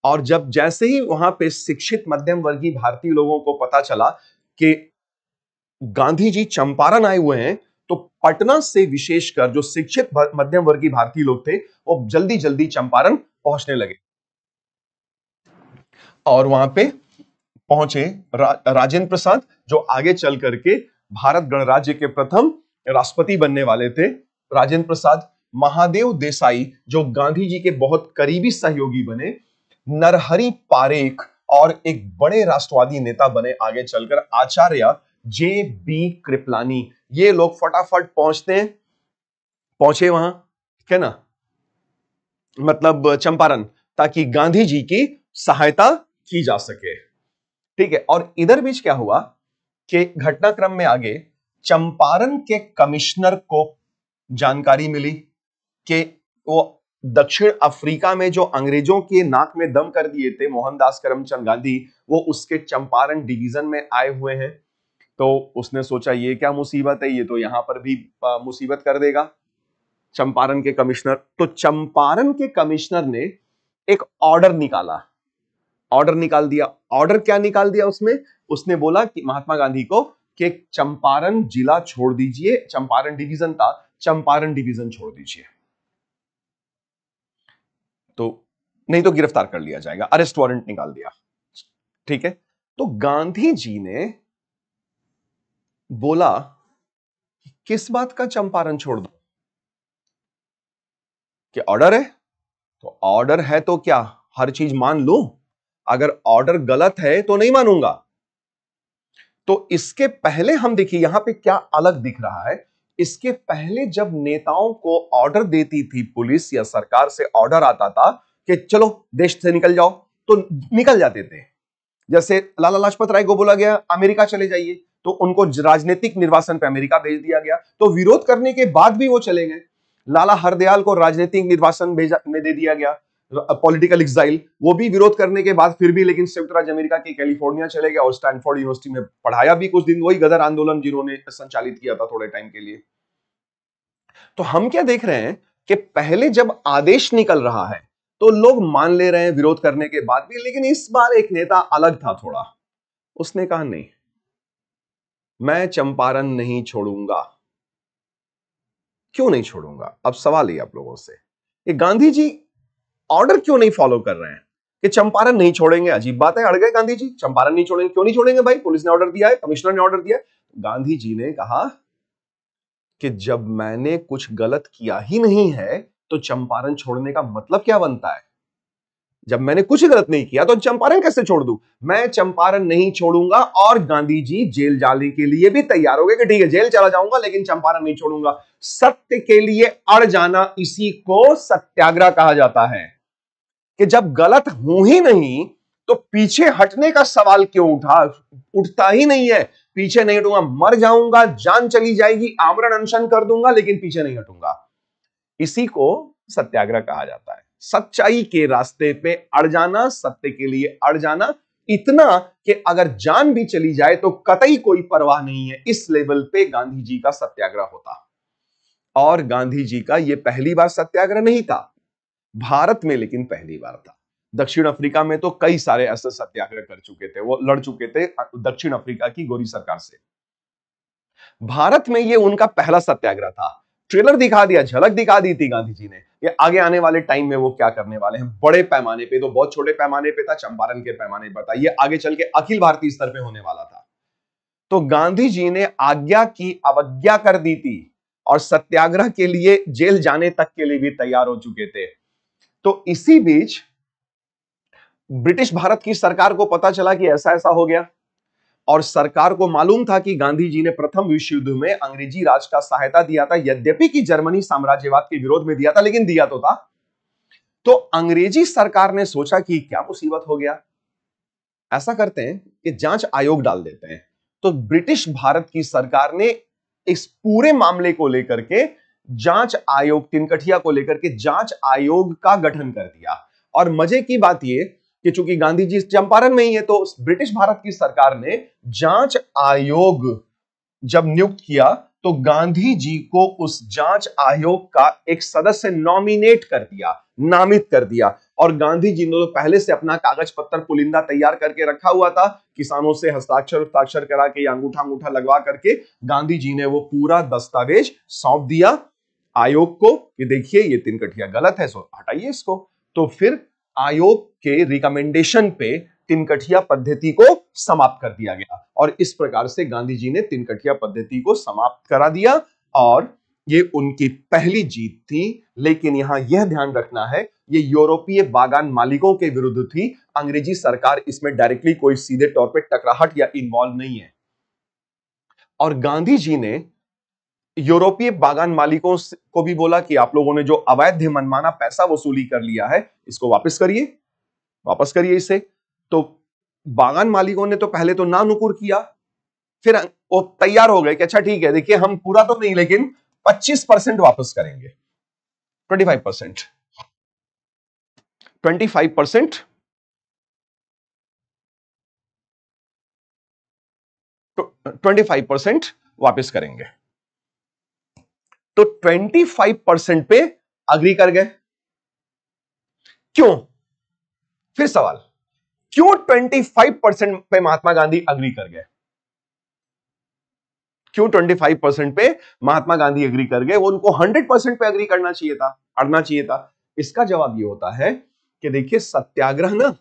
और जब जैसे ही वहां पे शिक्षित मध्यम वर्गीय भारतीय लोगों को पता चला कि गांधी जी चंपारण आए हुए हैं, तो पटना से विशेषकर जो शिक्षित मध्यम वर्गीय भारतीय लोग थे वो जल्दी जल्दी चंपारण पहुंचने लगे, और वहां पे पहुंचे राजेंद्र प्रसाद, जो आगे चल करके भारत गणराज्य के प्रथम राष्ट्रपति बनने वाले थे। राजेंद्र प्रसाद, महादेव देसाई जो गांधी जी के बहुत करीबी सहयोगी बने, नरहरि पारेख, और एक बड़े राष्ट्रवादी नेता बने आगे चलकर आचार्य जे बी कृपलानी। ये लोग फटाफट पहुंचे वहां, ठीक है ना, मतलब चंपारण, ताकि गांधी जी की सहायता की जा सके, ठीक है। और इधर बीच क्या हुआ कि घटनाक्रम में आगे चंपारण के कमिश्नर को जानकारी मिली कि वो दक्षिण अफ्रीका में जो अंग्रेजों के नाक में दम कर दिए थे मोहनदास करमचंद गांधी, वो उसके चंपारण डिवीजन में आए हुए हैं। तो उसने सोचा ये क्या मुसीबत है, ये तो यहां पर भी मुसीबत कर देगा चंपारण के कमिश्नर। तो चंपारण के कमिश्नर ने एक ऑर्डर निकाल दिया। ऑर्डर क्या निकाल दिया उसमें? उसने बोला कि महात्मा गांधी को कि चंपारण जिला छोड़ दीजिए, चंपारण डिवीजन था, चंपारण डिवीजन छोड़ दीजिए, तो नहीं तो गिरफ्तार कर लिया जाएगा, अरेस्ट वारंट निकाल दिया, ठीक है। तो गांधी जी ने बोला किस बात का चंपारण छोड़ दो, कि ऑर्डर है, तो ऑर्डर है तो क्या हर चीज मान लो? अगर ऑर्डर गलत है तो नहीं मानूंगा। तो इसके पहले हम देखिए यहां पे क्या अलग दिख रहा है। इसके पहले जब नेताओं को ऑर्डर देती थी पुलिस या सरकार से ऑर्डर आता था कि चलो देश से निकल जाओ, तो निकल जाते थे। जैसे लाला लाजपत राय को बोला गया अमेरिका चले जाइए, तो उनको राजनीतिक निर्वासन पे अमेरिका भेज दिया गया, तो विरोध करने के बाद भी वो चले गए। लाला हरदयाल को राजनीतिक निर्वासन में दे दिया गया, पॉलिटिकल एग्जाइल, वो भी विरोध करने के बाद फिर भी लेकिन संयुक्त राज्य अमेरिका की कैलिफोर्निया चले गए और स्टैनफोर्ड यूनिवर्सिटी में पढ़ाया भी कुछ दिन, वही गदर आंदोलन जिन्होंने संचालित किया था थोड़े टाइम के लिए। तो हम क्या देख रहे हैं कि पहले जब आदेश निकल रहा है तो लोग मान ले रहे हैं विरोध करने के बाद भी, लेकिन इस बार एक नेता अलग था थोड़ा, उसने कहा नहीं, मैं चंपारण नहीं छोड़ूंगा। क्यों नहीं छोड़ूंगा? अब सवाल ही आप लोगों से, ये गांधी जी ऑर्डर क्यों नहीं फॉलो कर रहे हैं कि चंपारण नहीं छोड़ेंगे? अजीब बात है, अड़ गए गांधी जी, चंपारण नहीं छोड़ेंगे। क्यों नहीं छोड़ेंगे भाई? पुलिस ने ऑर्डर दिया है, कमिश्नर ने ऑर्डर दिया है। गांधी जी ने कहा कि जब मैंने कुछ गलत किया ही नहीं है तो चंपारण छोड़ने का मतलब क्या बनता है? जब मैंने कुछ गलत नहीं किया तो चंपारण कैसे छोड़ दूं? मैं चंपारण नहीं छोड़ूंगा। और गांधी जी जेल जाने के लिए भी तैयार हो गए कि ठीक है जेल चला जाऊंगा लेकिन चंपारण नहीं छोड़ूंगा। सत्य के लिए अड़ जाना, इसी को सत्याग्रह कहा जाता है। कि जब गलत हूं ही नहीं तो पीछे हटने का सवाल क्यों उठता ही नहीं है। पीछे नहीं हटूंगा, मर जाऊंगा, जान चली जाएगी, आमरण अनशन कर दूंगा लेकिन पीछे नहीं हटूंगा। इसी को सत्याग्रह कहा जाता है। सच्चाई के रास्ते पे अड़ जाना, सत्य के लिए अड़ जाना, इतना कि अगर जान भी चली जाए तो कतई कोई परवाह नहीं है। इस लेवल पे गांधी जी का सत्याग्रह होता। और गांधी जी का यह पहली बार सत्याग्रह नहीं था भारत में, लेकिन पहली बार था। दक्षिण अफ्रीका में तो कई सारे ऐसे सत्याग्रह कर चुके थे, वो लड़ चुके थे दक्षिण अफ्रीका की गोरी सरकार से। भारत में ये उनका पहला सत्याग्रह था। ट्रेलर दिखा दिया, झलक दिखा दी थी गांधी जी ने, ये आगे आने वाले टाइम में वो क्या करने वाले हैं। बड़े पैमाने पे तो बहुत छोटे पैमाने पे था, चंपारण के पैमाने पर था, ये आगे चल के अखिल भारतीय स्तर पे होने वाला था। तो गांधी जी ने आज्ञा की अवज्ञा कर दी थी और सत्याग्रह के लिए जेल जाने तक के लिए भी तैयार हो चुके थे। तो इसी बीच ब्रिटिश भारत की सरकार को पता चला कि ऐसा ऐसा हो गया, और सरकार को मालूम था कि गांधी जी ने प्रथम विश्व युद्ध में अंग्रेजी राज का सहायता दिया था, यद्यपि कि जर्मनी साम्राज्यवाद के विरोध में दिया था, लेकिन दिया तो था। तो अंग्रेजी सरकार ने सोचा कि क्या मुसीबत हो गया, ऐसा करते हैं कि जांच आयोग डाल देते हैं। तो ब्रिटिश भारत की सरकार ने इस पूरे मामले को लेकर के जांच आयोग, तिनकठिया को लेकर के जांच आयोग का गठन कर दिया। और मजे की बात यह कि चूंकि गांधी जी चंपारण में ही है, तो ब्रिटिश भारत की सरकार ने जांच आयोग जब नियुक्त किया तो गांधी जी को उस जांच आयोग का एक सदस्य नॉमिनेट कर दिया, नामित कर दिया। और गांधी जी ने तो पहले से अपना कागज पत्तर पुलिंदा तैयार करके रखा हुआ था, किसानों से हस्ताक्षर करा के या अंगूठा लगवा करके गांधी जी ने वो पूरा दस्तावेज सौंप दिया आयोग को कि देखिए ये तिनकठिया गलत है, सो हटाइए इसको। तो फिर आयोग के रिकमेंडेशन पे तिनकठिया पद्धति को समाप्त कर दिया गया, और इस प्रकार से गांधी जी ने तिनकठिया पद्धति को समाप्त करा दिया, और ये उनकी पहली जीत थी। लेकिन यहां यह ध्यान रखना है, ये यूरोपीय बागान मालिकों के विरुद्ध थी। अंग्रेजी सरकार इसमें डायरेक्टली कोई सीधे तौर पे टकराहट या इन्वॉल्व नहीं है। और गांधी जी ने यूरोपीय बागान मालिकों को भी बोला कि आप लोगों ने जो अवैध मनमाना पैसा वसूली कर लिया है, इसको वापस करिए इसे। तो बागान मालिकों ने तो पहले तो ना नुकुर किया, फिर वो तैयार हो गए कि अच्छा ठीक है, देखिए हम पूरा तो नहीं लेकिन 25% वापस करेंगे। 25% 25% 25% वापस करेंगे। तो 25% पे अग्री कर गए। क्यों? फिर सवाल, क्यों 25% पे महात्मा गांधी अग्री कर गए? क्यों 25% पे महात्मा गांधी अग्री कर गए? वो उनको 100% पे अग्री करना चाहिए था, अड़ना चाहिए था। इसका जवाब ये होता है कि देखिए सत्याग्रह ना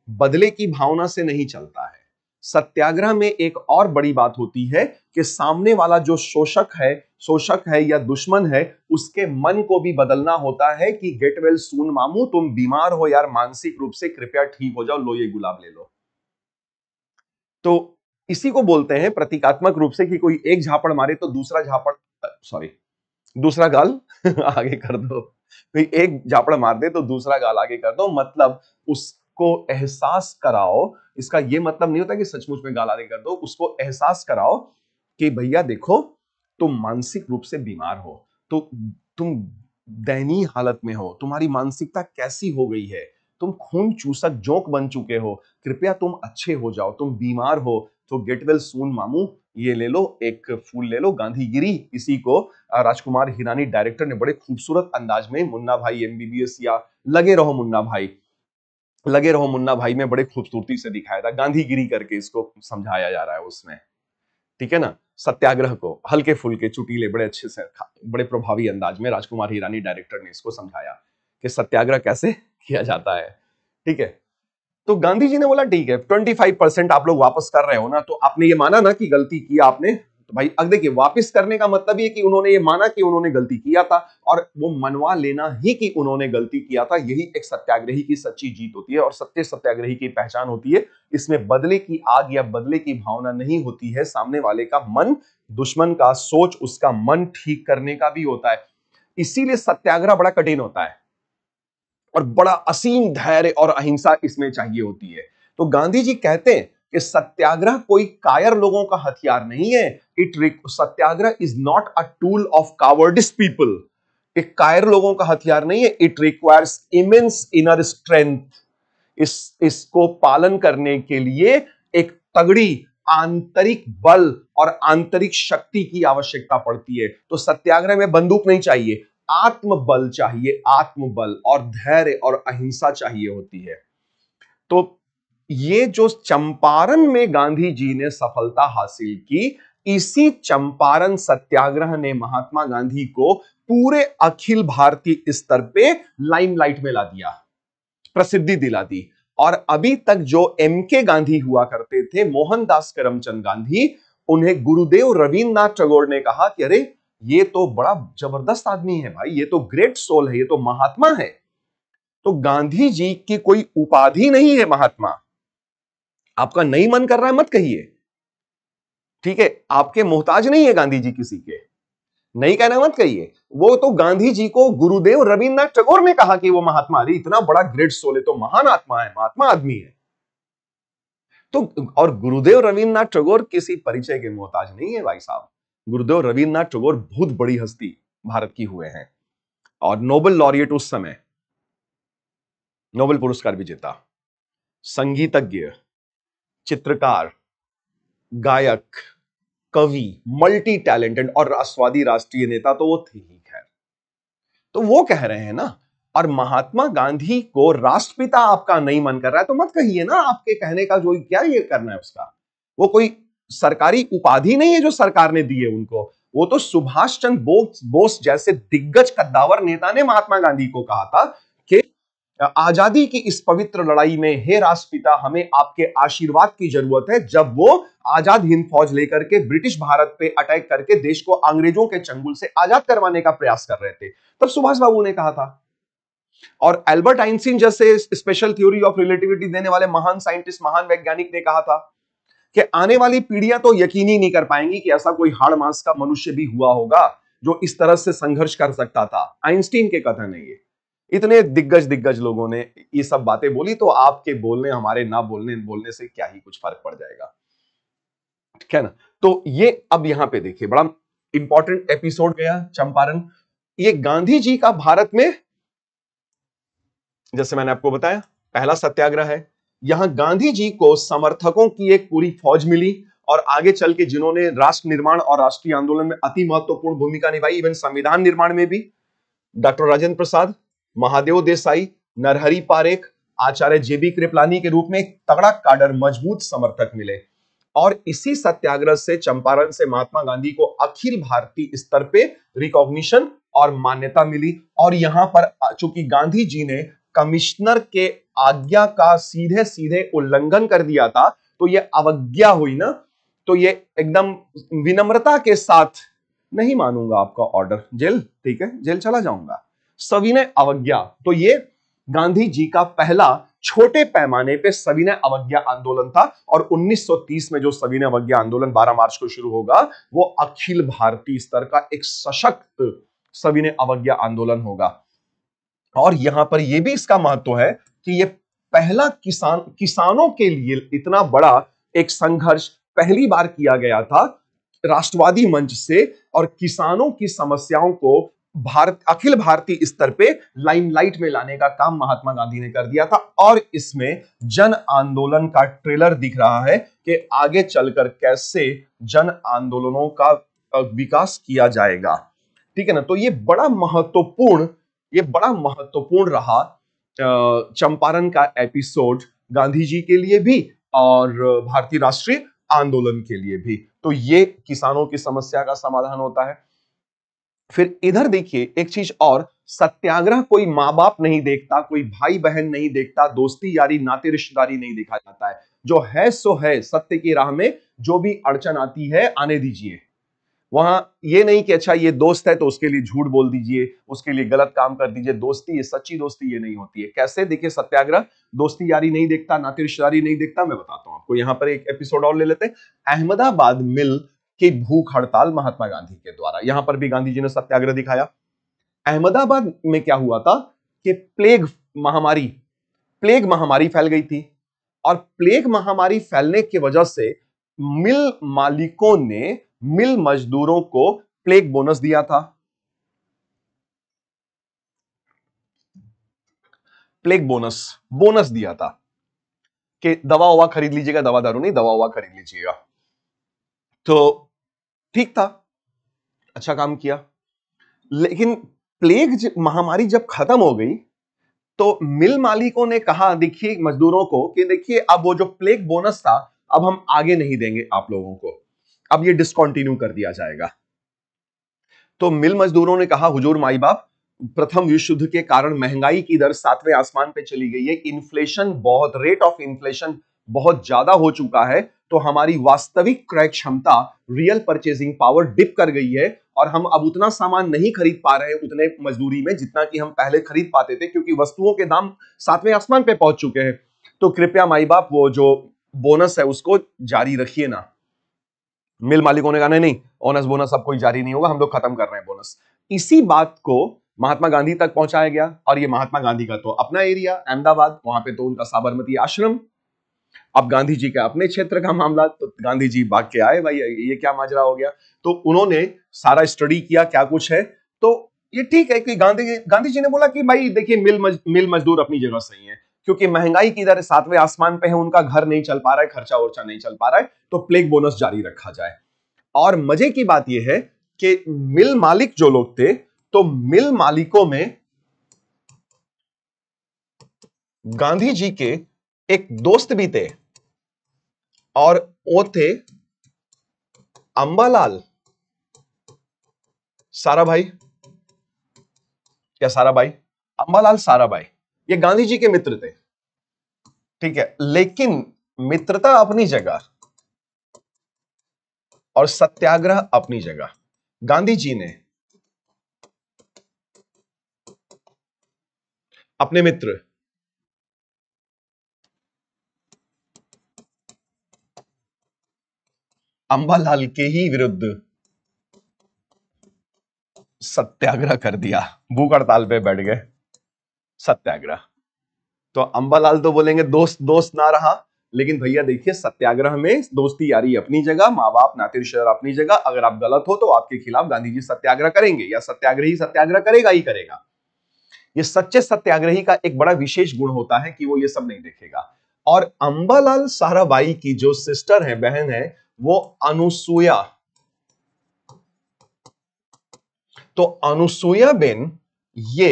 बदले की भावना से नहीं चलता है। सत्याग्रह में एक और बड़ी बात होती है कि सामने वाला जो शोषक है या दुश्मन है, उसके मन को भी बदलना होता है कि गेट वेल सून मामू, तुम बीमार हो यार मानसिक रूप से, कृपया ठीक हो जाओ, लो ये गुलाब ले लो। तो इसी को बोलते हैं प्रतीकात्मक रूप से कि कोई एक झापड़ मारे तो दूसरा गाल आगे कर दो। कोई एक झापड़ मार दे तो दूसरा गाल आगे कर दो, मतलब उसको एहसास कराओ। इसका यह मतलब नहीं होता कि सचमुच में गाल आगे कर दो, उसको एहसास कराओ कि भैया देखो तुम मानसिक रूप से बीमार हो, तो तुम दयनीय हालत में हो, तुम्हारी मानसिकता कैसी हो गई है, तुम खून चूसक जोंक बन चुके हो, कृपया तुम अच्छे हो जाओ, तुम बीमार हो, तो गेट वेल सून मामू, ये ले लो, एक फूल ले लो, गांधीगिरी। इसी को राजकुमार हिरानी डायरेक्टर ने बड़े खूबसूरत अंदाज में मुन्ना भाई एमबीबीएस या लगे रहो मुन्ना भाई में बड़े खूबसूरती से दिखाया था, गांधीगिरी करके इसको समझाया जा रहा है उसमें, ठीक है ना। सत्याग्रह को हल्के फुल्के चुटीले बड़े अच्छे से बड़े प्रभावी अंदाज में राजकुमार हिरानी डायरेक्टर ने इसको समझाया कि सत्याग्रह कैसे किया जाता है। ठीक है, तो गांधी जी ने बोला ठीक है 25% आप लोग वापस कर रहे हो ना, तो आपने ये माना ना कि गलती की आपने, तो भाई अब देखिए वापस करने का मतलब ये कि उन्होंने ये माना कि उन्होंने गलती किया था और वो मनवा लेना ही कि उन्होंने गलती किया था, यही एक सत्याग्रही की सच्ची जीत होती है और सत्य सत्याग्रही की पहचान होती है। इसमें बदले की आग या बदले की भावना नहीं होती है, सामने वाले का मन, दुश्मन का सोच, उसका मन ठीक करने का भी होता है। इसीलिए सत्याग्रह बड़ा कठिन होता है और बड़ा असीम धैर्य और अहिंसा इसमें चाहिए होती है। तो गांधी जी कहते हैं कि सत्याग्रह कोई कायर लोगों का हथियार नहीं है। Satyagraha is not a tool of cowardice people. एक कायर लोगों का हथियार नहीं है। It requires immense inner strength. इसको पालन करने के लिए एक तगड़ी आंतरिक बल और आंतरिक शक्ति की आवश्यकता पड़ती है। तो सत्याग्रह में बंदूक नहीं चाहिए, आत्मबल चाहिए, आत्मबल और धैर्य और अहिंसा चाहिए होती है। तो ये जो चंपारण में गांधी जी ने सफलता हासिल की, इसी चंपारण सत्याग्रह ने महात्मा गांधी को पूरे अखिल भारतीय स्तर पे लाइमलाइट में ला दिया, प्रसिद्धि दिला दी। और अभी तक जो एमके गांधी हुआ करते थे, मोहनदास करमचंद गांधी, उन्हें गुरुदेव रविन्द्रनाथ टैगोर ने कहा कि अरे ये तो बड़ा जबरदस्त आदमी है भाई, ये तो ग्रेट सोल है, ये तो महात्मा है। तो गांधी जी की कोई उपाधि नहीं है महात्मा। आपका नहीं मन कर रहा है मत कहिए, ठीक है, आपके मोहताज नहीं है गांधी जी किसी के, नहीं कहना मत कहिए। वो तो गांधी जी को गुरुदेव रविन्द्रनाथ टैगोर ने कहा कि वो महात्मा, अरे इतना बड़ा ग्रेट सोल है, तो महान आत्मा है, महात्मा आदमी है। तो और गुरुदेव रविन्द्रनाथ टैगोर किसी परिचय के मोहताज नहीं है भाई साहब। गुरुदेव रविन्द्रनाथ टैगोर बहुत बड़ी हस्ती भारत की हुए हैं और नोबेल लॉरिएट, उस समय नोबेल पुरस्कार विजेता, संगीतज्ञ, चित्रकार, गायक, कवि, मल्टी टैलेंटेड और राष्ट्रवादी राष्ट्रीय नेता तो वो थे ही। खैर, तो वो कह रहे हैं ना, और महात्मा गांधी को राष्ट्रपिता आपका नहीं मन कर रहा है तो मत कहिए ना, आपके कहने का जो क्या ये करना है उसका। वो कोई सरकारी उपाधि नहीं है जो सरकार ने दी है उनको। वो तो सुभाष चंद्र बोस जैसे दिग्गज कद्दावर नेता ने महात्मा गांधी को कहा था कि आजादी की इस पवित्र लड़ाई में हे राष्ट्रपिता, हमें आपके आशीर्वाद की जरूरत है। जब वो आजाद हिंद फौज लेकर के ब्रिटिश भारत पे अटैक करके देश को अंग्रेजों के चंगुल से आजाद करवाने का प्रयास कर रहे थे, तब सुभाष बाबू ने कहा था। और एल्बर्ट आइंस्टीन जैसे स्पेशल थ्योरी ऑफ रिलेटिविटी देने वाले महान साइंटिस्ट, महान वैज्ञानिक ने कहा था कि आने वाली पीढ़ियां तो यकीन ही नहीं कर पाएंगी कि ऐसा कोई हाड़ मांस का मनुष्य भी हुआ होगा जो इस तरह से संघर्ष कर सकता था। आइंस्टीन के कथन है ये। इतने दिग्गज लोगों ने ये सब बातें बोली, तो आपके बोलने, हमारे ना बोलने से क्या ही कुछ फर्क पड़ जाएगा, ठीक है ना। तो ये अब यहां पे देखिए, बड़ा इंपॉर्टेंट एपिसोड गया चंपारण। ये गांधी जी का भारत में, जैसे मैंने आपको बताया, पहला सत्याग्रह है। यहां गांधी जी को समर्थकों की एक पूरी फौज मिली और आगे चल के जिन्होंने राष्ट्र निर्माण और राष्ट्रीय आंदोलन में अति महत्वपूर्ण भूमिका निभाई, इवन संविधान निर्माण में भी, डॉक्टर राजेंद्र प्रसाद, महादेव देसाई, नरहरि पारेख, आचार्य जेबी कृपलानी के रूप में एक तगड़ा काडर, मजबूत समर्थक मिले। और इसी सत्याग्रह से, चंपारण से, महात्मा गांधी को अखिल भारतीय स्तर पे रिकॉग्निशन और मान्यता मिली। और यहां पर चूंकि गांधी जी ने कमिश्नर के आज्ञा का सीधे सीधे उल्लंघन कर दिया था, तो यह अवज्ञा हुई ना, तो ये एकदम विनम्रता के साथ, नहीं मानूंगा आपका ऑर्डर, जेल, ठीक है, जेल चला जाऊंगा, सविनय अवज्ञा। तो ये गांधी जी का पहला छोटे पैमाने पे सविनय अवज्ञा आंदोलन था। और 1930 में जो सविनय अवज्ञा आंदोलन 12 मार्च को शुरू होगा, वो अखिल भारतीय स्तर का एक सशक्त सविनय अवज्ञा आंदोलन होगा। और यहां पर यह भी इसका महत्व है कि यह पहला किसानों के लिए इतना बड़ा एक संघर्ष पहली बार किया गया था राष्ट्रवादी मंच से, और किसानों की समस्याओं को अखिल भारतीय स्तर पे लाइमलाइट में लाने का काम महात्मा गांधी ने कर दिया था। और इसमें जन आंदोलन का ट्रेलर दिख रहा है कि आगे चलकर कैसे जन आंदोलनों का विकास किया जाएगा, ठीक है ना। तो ये बड़ा महत्वपूर्ण रहा चंपारण का एपिसोड, गांधी जी के लिए भी और भारतीय राष्ट्रीय आंदोलन के लिए भी। तो ये किसानों की समस्या का समाधान होता है। फिर इधर देखिए एक चीज और, सत्याग्रह कोई माँ बाप नहीं देखता, कोई भाई बहन नहीं देखता, दोस्ती यारी नाते रिश्तेदारी नहीं देखा जाता है। जो है सो है, सत्य की राह में जो भी अड़चन आती है आने दीजिए। वहां ये नहीं कि अच्छा ये दोस्त है तो उसके लिए झूठ बोल दीजिए, उसके लिए गलत काम कर दीजिए। दोस्ती, ये सच्ची दोस्ती ये नहीं होती है। कैसे? देखिए, सत्याग्रह दोस्ती यारी नहीं देखता, नाते रिश्तेदारी नहीं देखता। मैं बताता हूं आपको, यहां पर एक एपिसोड और ले लेते हैं। अहमदाबाद मिल की भूख हड़ताल महात्मा गांधी के द्वारा, यहां पर भी गांधी जी ने सत्याग्रह दिखाया। अहमदाबाद में क्या हुआ था कि प्लेग महामारी फैल गई थी, और प्लेग महामारी फैलने की वजह से मिल मालिकों ने मिल मजदूरों को प्लेग बोनस दिया था। प्लेग बोनस दिया था कि दवा ववा खरीद लीजिएगा, दवा दारू नहीं, दवा ववा खरीद लीजिएगा। तो ठीक था, अच्छा काम किया। लेकिन प्लेग महामारी जब खत्म हो गई तो मिल मालिकों ने कहा देखिए मजदूरों को कि देखिए अब वो जो प्लेग बोनस था अब हम आगे नहीं देंगे आप लोगों को, अब ये डिसकंटिन्यू कर दिया जाएगा। तो मिल मजदूरों ने कहा हुजूर माई बाप, प्रथम विश्व युद्ध के कारण महंगाई की दर 7वें आसमान पे चली गई है, इन्फ्लेशन बहुत, रेट ऑफ इन्फ्लेशन बहुत ज्यादा हो चुका है, तो हमारी वास्तविक क्रय क्षमता, रियल परचेजिंग पावर डिप कर गई है, और हम अब उतना सामान नहीं खरीद पा रहे हैं उतने मजदूरी में जितना कि हम पहले खरीद पाते थे, क्योंकि वस्तुओं के दाम 7वें आसमान पे पहुंच चुके हैं। तो कृपया माई बाप वो जो बोनस है उसको जारी रखिए ना। मिल मालिकों ने कहा नहीं नहीं, ओनस बोनस अब कोई जारी नहीं होगा, हम लोग खत्म कर रहे हैं बोनस। इसी बात को महात्मा गांधी तक पहुंचाया गया, और ये महात्मा गांधी का तो अपना एरिया अहमदाबाद, वहां पे तो उनका साबरमती आश्रम। अब गांधी जी का अपने क्षेत्र का मामला, तो गांधी जी भाग के आए, भाई ये क्या माजरा हो गया। तो उन्होंने सारा स्टडी किया क्या कुछ है, तो ये ठीक है कि गांधी जी ने बोला कि भाई देखिए मिल मजदूर अपनी जगह सही है, क्योंकि महंगाई की दर 7वें आसमान पे है, उनका घर नहीं चल पा रहा है, खर्चा वर्चा नहीं चल पा रहा है, तो प्लेग बोनस जारी रखा जाए। और मजे की बात यह है कि मिल मालिक जो लोग थे, तो मिल मालिकों में गांधी जी के एक दोस्त भी थे, और वो थे अंबालाल साराभाई। क्या साराभाई? अंबालाल साराभाई, ये गांधी जी के मित्र थे, ठीक है, लेकिन मित्रता अपनी जगह और सत्याग्रह अपनी जगह। गांधी जी ने अपने मित्र अंबालाल के ही विरुद्ध सत्याग्रह कर दिया, भूख हड़ताल पे बैठ गए, सत्याग्रह। तो अंबालाल तो बोलेंगे दोस्त दोस्त ना रहा, लेकिन भैया देखिए सत्याग्रह में दोस्ती यारी अपनी जगह, माँ बाप नाते रिश्तेदार अपनी जगह। अगर आप गलत हो तो आपके खिलाफ गांधी जी सत्याग्रह करेंगे, या सत्याग्रही सत्याग्रह करेगा ही करेगा। ये सच्चे सत्याग्रही का एक बड़ा विशेष गुण होता है कि वो ये सब नहीं देखेगा। और अंबालाल साराभाई की जो सिस्टर है, बहन है, वो अनुसुया, तो अनुसुया बेन ये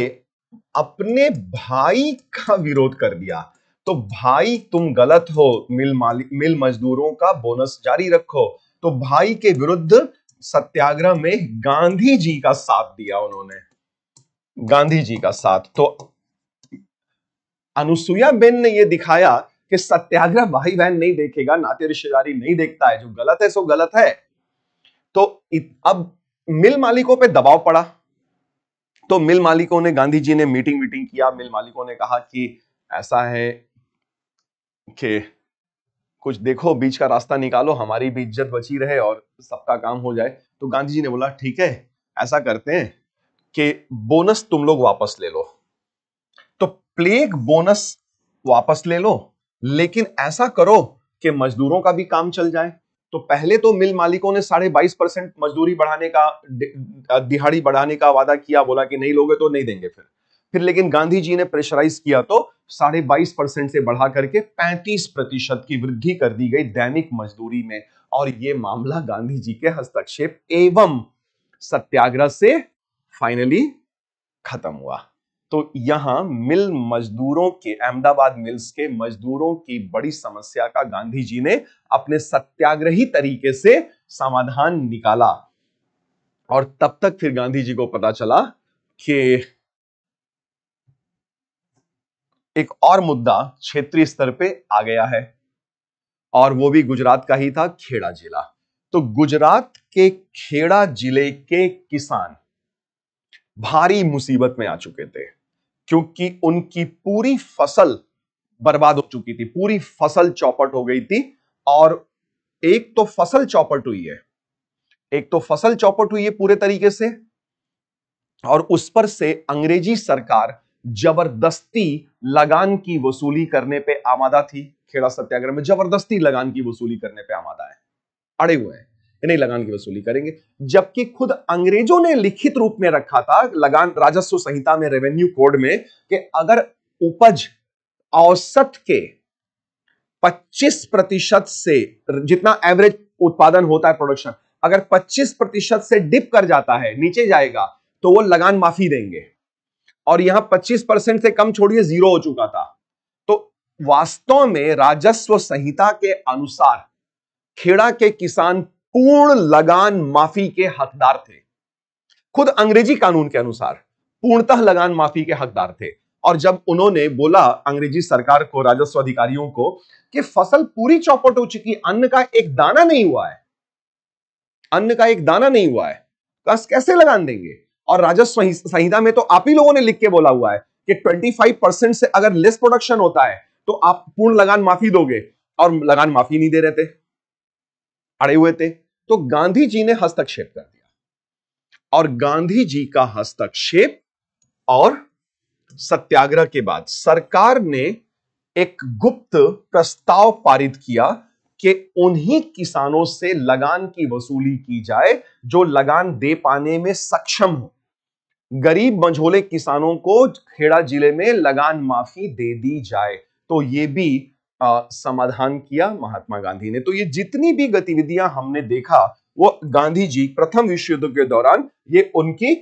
अपने भाई का विरोध कर दिया। तो भाई तुम गलत हो, मिल मजदूरों का बोनस जारी रखो। तो भाई के विरुद्ध सत्याग्रह में गांधी जी का साथ दिया उन्होंने, गांधी जी का साथ। तो अनुसुया बेन ने यह दिखाया कि सत्याग्रह भाई बहन नहीं देखेगा, नाते रिश्तेदारी नहीं देखता है, जो गलत है सो गलत है। तो अब मिल मालिकों पे दबाव पड़ा, तो मिल मालिकों ने, गांधी जी ने मीटिंग किया, मिल मालिकों ने कहा कि ऐसा है कि कुछ देखो, बीच का रास्ता निकालो, हमारी भी इज्जत बची रहे और सबका काम हो जाए। तो गांधी जी ने बोला ठीक है, ऐसा करते हैं कि बोनस तुम लोग वापस ले लो। तो प्लेग बोनस वापस ले लो, लेकिन ऐसा करो कि मजदूरों का भी काम चल जाए। तो पहले तो मिल मालिकों ने 22.5% मजदूरी बढ़ाने का, दिहाड़ी बढ़ाने का वादा किया, बोला कि नहीं लोगे तो नहीं देंगे। फिर लेकिन गांधी जी ने प्रेशराइज किया, तो 22.5% से बढ़ा करके 35% की वृद्धि कर दी गई दैनिक मजदूरी में। और यह मामला गांधी जी के हस्तक्षेप एवं सत्याग्रह से फाइनली खत्म हुआ। तो यहां मिल मजदूरों के, अहमदाबाद मिल्स के मजदूरों की बड़ी समस्या का गांधी जी ने अपने सत्याग्रही तरीके से समाधान निकाला। और तब तक फिर गांधी जी को पता चला कि एक और मुद्दा क्षेत्रीय स्तर पे आ गया है, और वो भी गुजरात का ही था, खेड़ा जिला। तो गुजरात के खेड़ा जिले के किसान भारी मुसीबत में आ चुके थे, क्योंकि उनकी पूरी फसल बर्बाद हो चुकी थी, पूरी फसल चौपट हो गई थी। और एक तो फसल चौपट हुई है, एक तो फसल चौपट हुई है पूरे तरीके से, और उस पर से अंग्रेजी सरकार जबरदस्ती लगान की वसूली करने पे आमादा थी। खेड़ा सत्याग्रह में जबरदस्ती लगान की वसूली करने पे आमादा है, अड़े हुए हैं कि नहीं लगान की वसूली करेंगे, जबकि खुद अंग्रेजों ने लिखित रूप में रखा था लगान राजस्व संहिता में, रेवेन्यू कोड में, कि अगर उपज औसत के 25% से, जितना एवरेज उत्पादन होता है प्रोडक्शन, अगर 25% से डिप कर जाता है, नीचे जाएगा, तो वो लगान माफी देंगे। और यहां 25% से कम छोड़िए, जीरो हो चुका था। तो वास्तव में राजस्व संहिता के अनुसार खेड़ा के किसान पूर्ण लगान माफी के हकदार थे। खुद अंग्रेजी कानून के अनुसार पूर्णतः लगान माफी के हकदार थे। और जब उन्होंने बोला अंग्रेजी सरकार को, राजस्व अधिकारियों को, कि फसल पूरी चौपट हो चुकी, अन्न का एक दाना नहीं हुआ है, अन्न का एक दाना नहीं हुआ है, कैसे लगान देंगे? और राजस्व संहिता में तो आप ही लोगों ने लिख के बोला हुआ है कि 25% से अगर लेस प्रोडक्शन होता है तो आप पूर्ण लगान माफी दोगे, और लगान माफी नहीं दे रहे थे, अड़े हुए थे। तो गांधी जी ने हस्तक्षेप कर दिया, और गांधी जी का हस्तक्षेप और सत्याग्रह के बाद सरकार ने एक गुप्त प्रस्ताव पारित किया कि उन्हीं किसानों से लगान की वसूली की जाए जो लगान दे पाने में सक्षम हो। गरीब मंझोले किसानों को खेड़ा जिले में लगान माफी दे दी जाए। तो यह भी समाधान किया महात्मा गांधी ने। तो ये जितनी भी गतिविधियां हमने देखा, वो गांधी जी प्रथम विश्व युद्ध के दौरान, ये उनकी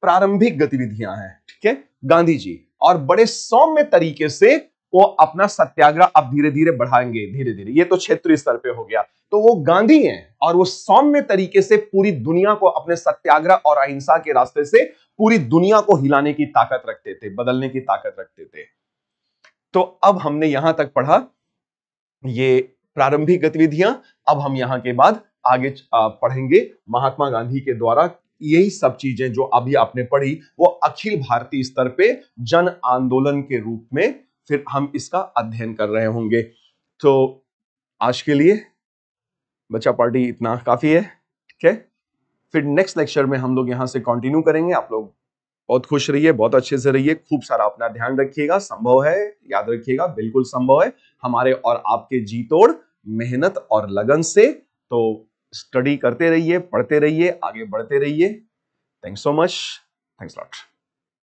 प्रारंभिक गतिविधियां हैं, ठीक है, गांधी जी। और बड़े सौम्य तरीके से वो अपना सत्याग्रह अब धीरे धीरे बढ़ाएंगे, धीरे धीरे। ये तो क्षेत्रीय स्तर पे हो गया। तो वो गांधी हैं, और वो सौम्य तरीके से पूरी दुनिया को अपने सत्याग्रह और अहिंसा के रास्ते से पूरी दुनिया को हिलाने की ताकत रखते थे, बदलने की ताकत रखते थे। तो अब हमने यहां तक पढ़ा ये प्रारंभिक गतिविधियां। अब हम यहां के बाद आगे पढ़ेंगे महात्मा गांधी के द्वारा यही सब चीजें जो अभी आपने पढ़ी, वो अखिल भारतीय स्तर पे जन आंदोलन के रूप में फिर हम इसका अध्ययन कर रहे होंगे। तो आज के लिए बच्चा पार्टी इतना काफी है, ठीक है। फिर नेक्स्ट लेक्चर में हम लोग यहां से कंटिन्यू करेंगे। आप लोग बहुत खुश रहिए, बहुत अच्छे से रहिए, खूब सारा अपना ध्यान रखिएगा। संभव है, याद रखिएगा, बिल्कुल संभव है हमारे और आपके जी तोड़ मेहनत और लगन से। तो स्टडी करते रहिए, पढ़ते रहिए, आगे बढ़ते रहिए। Thanks so much, thanks lot.